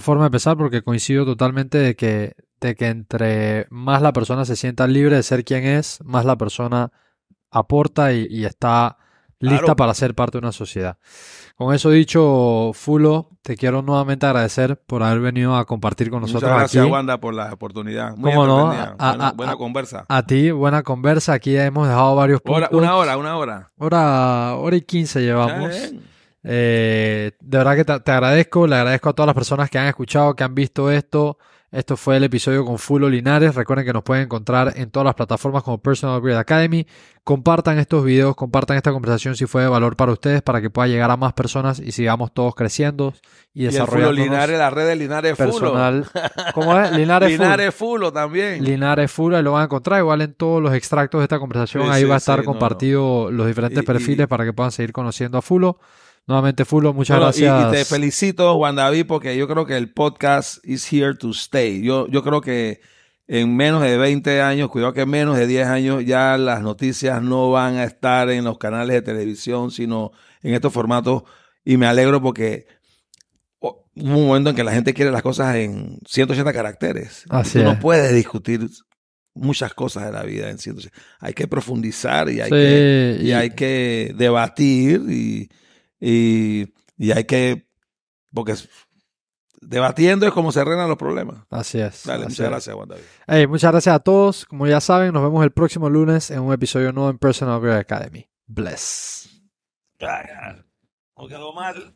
forma de pensar porque coincido totalmente de que entre más la persona se sienta libre de ser quien es, más la persona aporta y está lista Claro. para ser parte de una sociedad. Con eso dicho, Fulo, te quiero nuevamente agradecer por haber venido a compartir con Muchas nosotros gracias, aquí. Wanda, por la oportunidad. Muy ¿Cómo no? entretenida. Buena conversa. A ti, buena conversa. Aquí hemos dejado varios puntos. Una hora. Hora y 15 llevamos. De verdad que te agradezco. Le agradezco a todas las personas que han escuchado, que han visto esto. Esto fue el episodio con Fulo Linares. Recuerden que nos pueden encontrar en todas las plataformas como Personal Upgrade Academy. Compartan estos videos, compartan esta conversación si fue de valor para ustedes, para que pueda llegar a más personas y sigamos todos creciendo y desarrollando. Fulo Linares, la red de Linares personal. Fulo. ¿Cómo es? Linares Fulo también. Linares Fulo, ahí lo van a encontrar. Igual en todos los extractos de esta conversación, ahí va a estar compartido los diferentes perfiles para que puedan seguir conociendo a Fulo. Nuevamente, Fulo, muchas gracias. Y te felicito, Juan David, porque yo creo que el podcast is here to stay. Yo creo que en menos de 20 años, cuidado que en menos de 10 años, ya las noticias no van a estar en los canales de televisión, sino en estos formatos. Y me alegro porque hubo un momento en que la gente quiere las cosas en 180 caracteres. Así Tú no es. puedes discutir muchas cosas de la vida en 180. Hay que profundizar y hay que debatir y hay que, porque debatiendo es como se arreglan los problemas. Así es. Dale, muchas gracias, Juan David. Hey, muchas gracias a todos. Como ya saben, nos vemos el próximo lunes en un episodio nuevo en Personal Upgrade Academy. Bless. No quedó mal.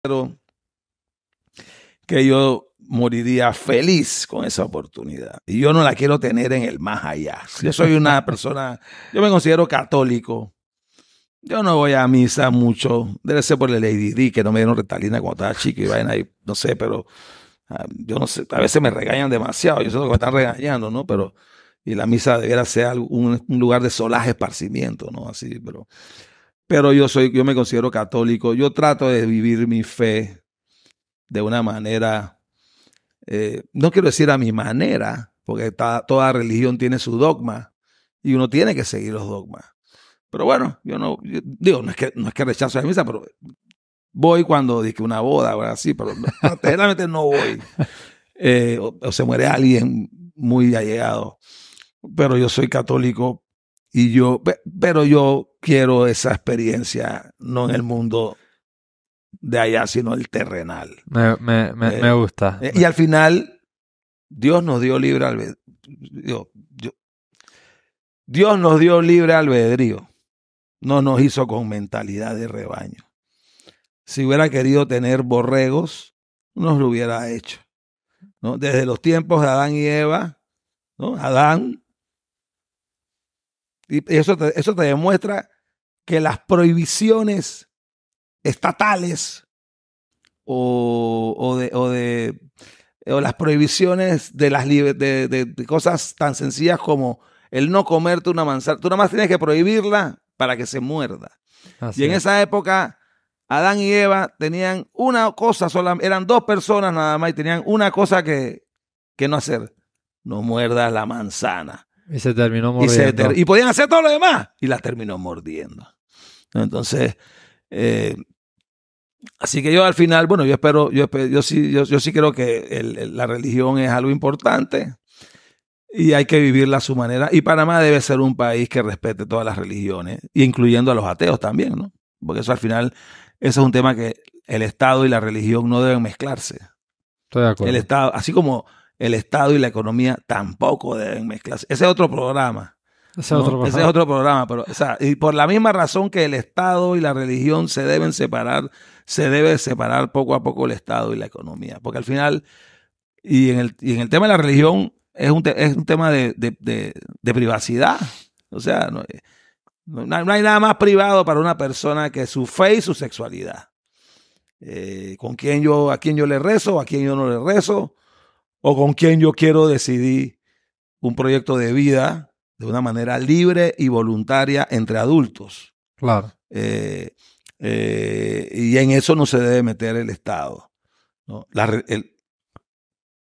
Pero que yo moriría feliz con esa oportunidad. Y yo no la quiero tener en el más allá. Yo soy una persona, yo me considero católico. Yo no voy a misa mucho. Debe ser por el ADD, que no me dieron Ritalina cuando estaba chico y vayan ahí, no sé, pero yo no sé, a veces me regañan demasiado. Yo sé que me están regañando, ¿no? Pero, y la misa debiera ser un lugar de solaje, esparcimiento, ¿no? Así, pero yo me considero católico. Yo trato de vivir mi fe de una manera, no quiero decir a mi manera, porque toda religión tiene su dogma y uno tiene que seguir los dogmas. Pero bueno, no es que rechazo la misa, pero voy cuando dije una boda o así, pero generalmente no voy. O se muere alguien muy allegado. Pero yo soy católico pero yo quiero esa experiencia, no en el mundo de allá, sino el terrenal. Me gusta. Y al final, Dios nos dio libre albedrío. Dios nos dio libre albedrío. No nos hizo con mentalidad de rebaño. Si hubiera querido tener borregos, nos lo hubiera hecho, ¿no? Desde los tiempos de Adán y Eva, ¿no? Adán. Y eso te demuestra que las prohibiciones estatales o las prohibiciones de cosas tan sencillas como el no comerte una manzana, tú nada más tienes que prohibirla para que se muerda. Así y en esa época, Adán y Eva tenían una cosa sola, eran dos personas nada más y tenían una cosa que no hacer: no muerdas la manzana. Y se terminó mordiendo. Y podían hacer todo lo demás y la terminó mordiendo. Entonces, así que yo al final, bueno, yo sí creo que la religión es algo importante y hay que vivirla a su manera. Y Panamá debe ser un país que respete todas las religiones, incluyendo a los ateos también, ¿no? Porque eso al final, eso es un tema que el Estado y la religión no deben mezclarse. Estoy de acuerdo. El Estado, así como el Estado y la economía tampoco deben mezclarse. Ese es otro programa. Ese es otro programa, pero, o sea, y por la misma razón que el Estado y la religión se deben separar, se debe separar poco a poco el Estado y la economía. Porque al final, y en el tema de la religión, es un tema de privacidad. O sea, no hay nada más privado para una persona que su fe y su sexualidad. A quién yo le rezo, a quién yo no le rezo, o con quién yo quiero decidir un proyecto de vida de una manera libre y voluntaria entre adultos. Claro. Y en eso no se debe meter el Estado, ¿no?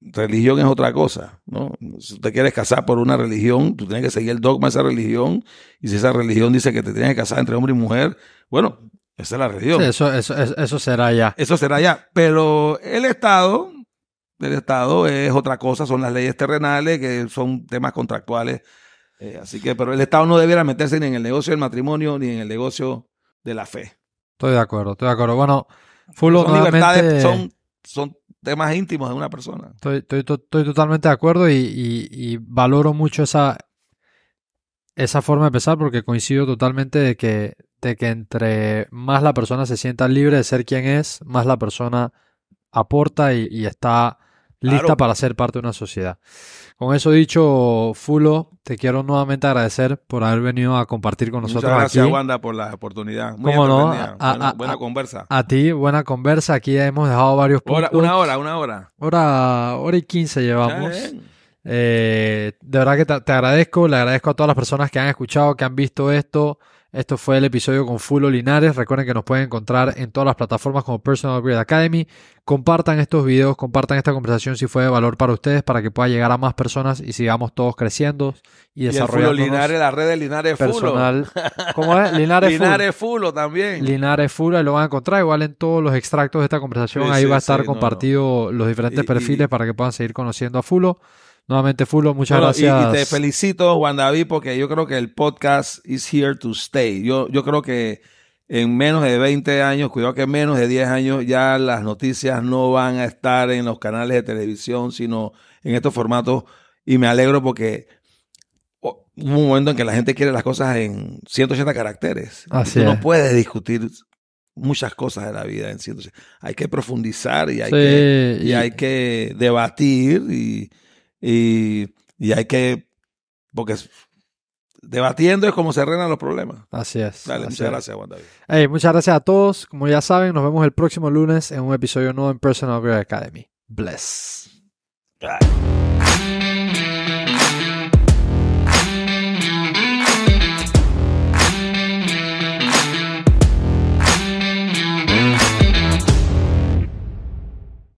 Religión es otra cosa, ¿no? Si te quieres casar por una religión, tú tienes que seguir el dogma de esa religión, y si esa religión dice que te tienes que casar entre hombre y mujer, bueno, esa es la religión. Sí, eso será ya. Eso será ya. Pero el Estado es otra cosa, son las leyes terrenales, que son temas contractuales. Así que, pero el Estado no debiera meterse ni en el negocio del matrimonio ni en el negocio de la fe. Estoy de acuerdo. Bueno, Fulo, son libertades, son temas íntimos de una persona. Estoy totalmente de acuerdo y valoro mucho esa forma de pensar, porque coincido totalmente de que entre más la persona se sienta libre de ser quien es, más la persona aporta y está lista para ser parte de una sociedad. Con eso dicho, Fulo, te quiero nuevamente agradecer por haber venido a compartir con nosotros aquí. Muchas gracias, Wanda, por la oportunidad. Muy entretenida. Buena conversa. A ti, buena conversa. Aquí hemos dejado varios puntos. Una hora. Hora y 15 llevamos. De verdad que te agradezco. Le agradezco a todas las personas que han escuchado, que han visto esto. Esto fue el episodio con Fulo Linares. Recuerden que nos pueden encontrar en todas las plataformas como Personal Upgrade Academy. Compartan estos videos, compartan esta conversación si fue de valor para ustedes, para que pueda llegar a más personas y sigamos todos creciendo y desarrollando. Fulo Linares, la red de Linares personal. Fulo. ¿Cómo es? Linares Fulo también. Linares Fulo, ahí lo van a encontrar. Igual en todos los extractos de esta conversación, ahí va a estar compartido los diferentes perfiles para que puedan seguir conociendo a Fulo. Nuevamente, Fulo, muchas gracias. Y te felicito, Juan David, porque yo creo que el podcast is here to stay. Yo creo que en menos de 20 años, cuidado que en menos de 10 años, ya las noticias no van a estar en los canales de televisión, sino en estos formatos. Y me alegro porque hubo un momento en que la gente quiere las cosas en 180 caracteres. Así Tú es. no puedes discutir muchas cosas de la vida en 180. Hay que profundizar y hay que debatir y hay que, porque debatiendo es como se arreglan los problemas. Así es. Dale, muchas gracias, Juan David. Hey, muchas gracias a todos. Como ya saben, nos vemos el próximo lunes en un episodio nuevo en Personal Upgrade Academy. Bless. Bye.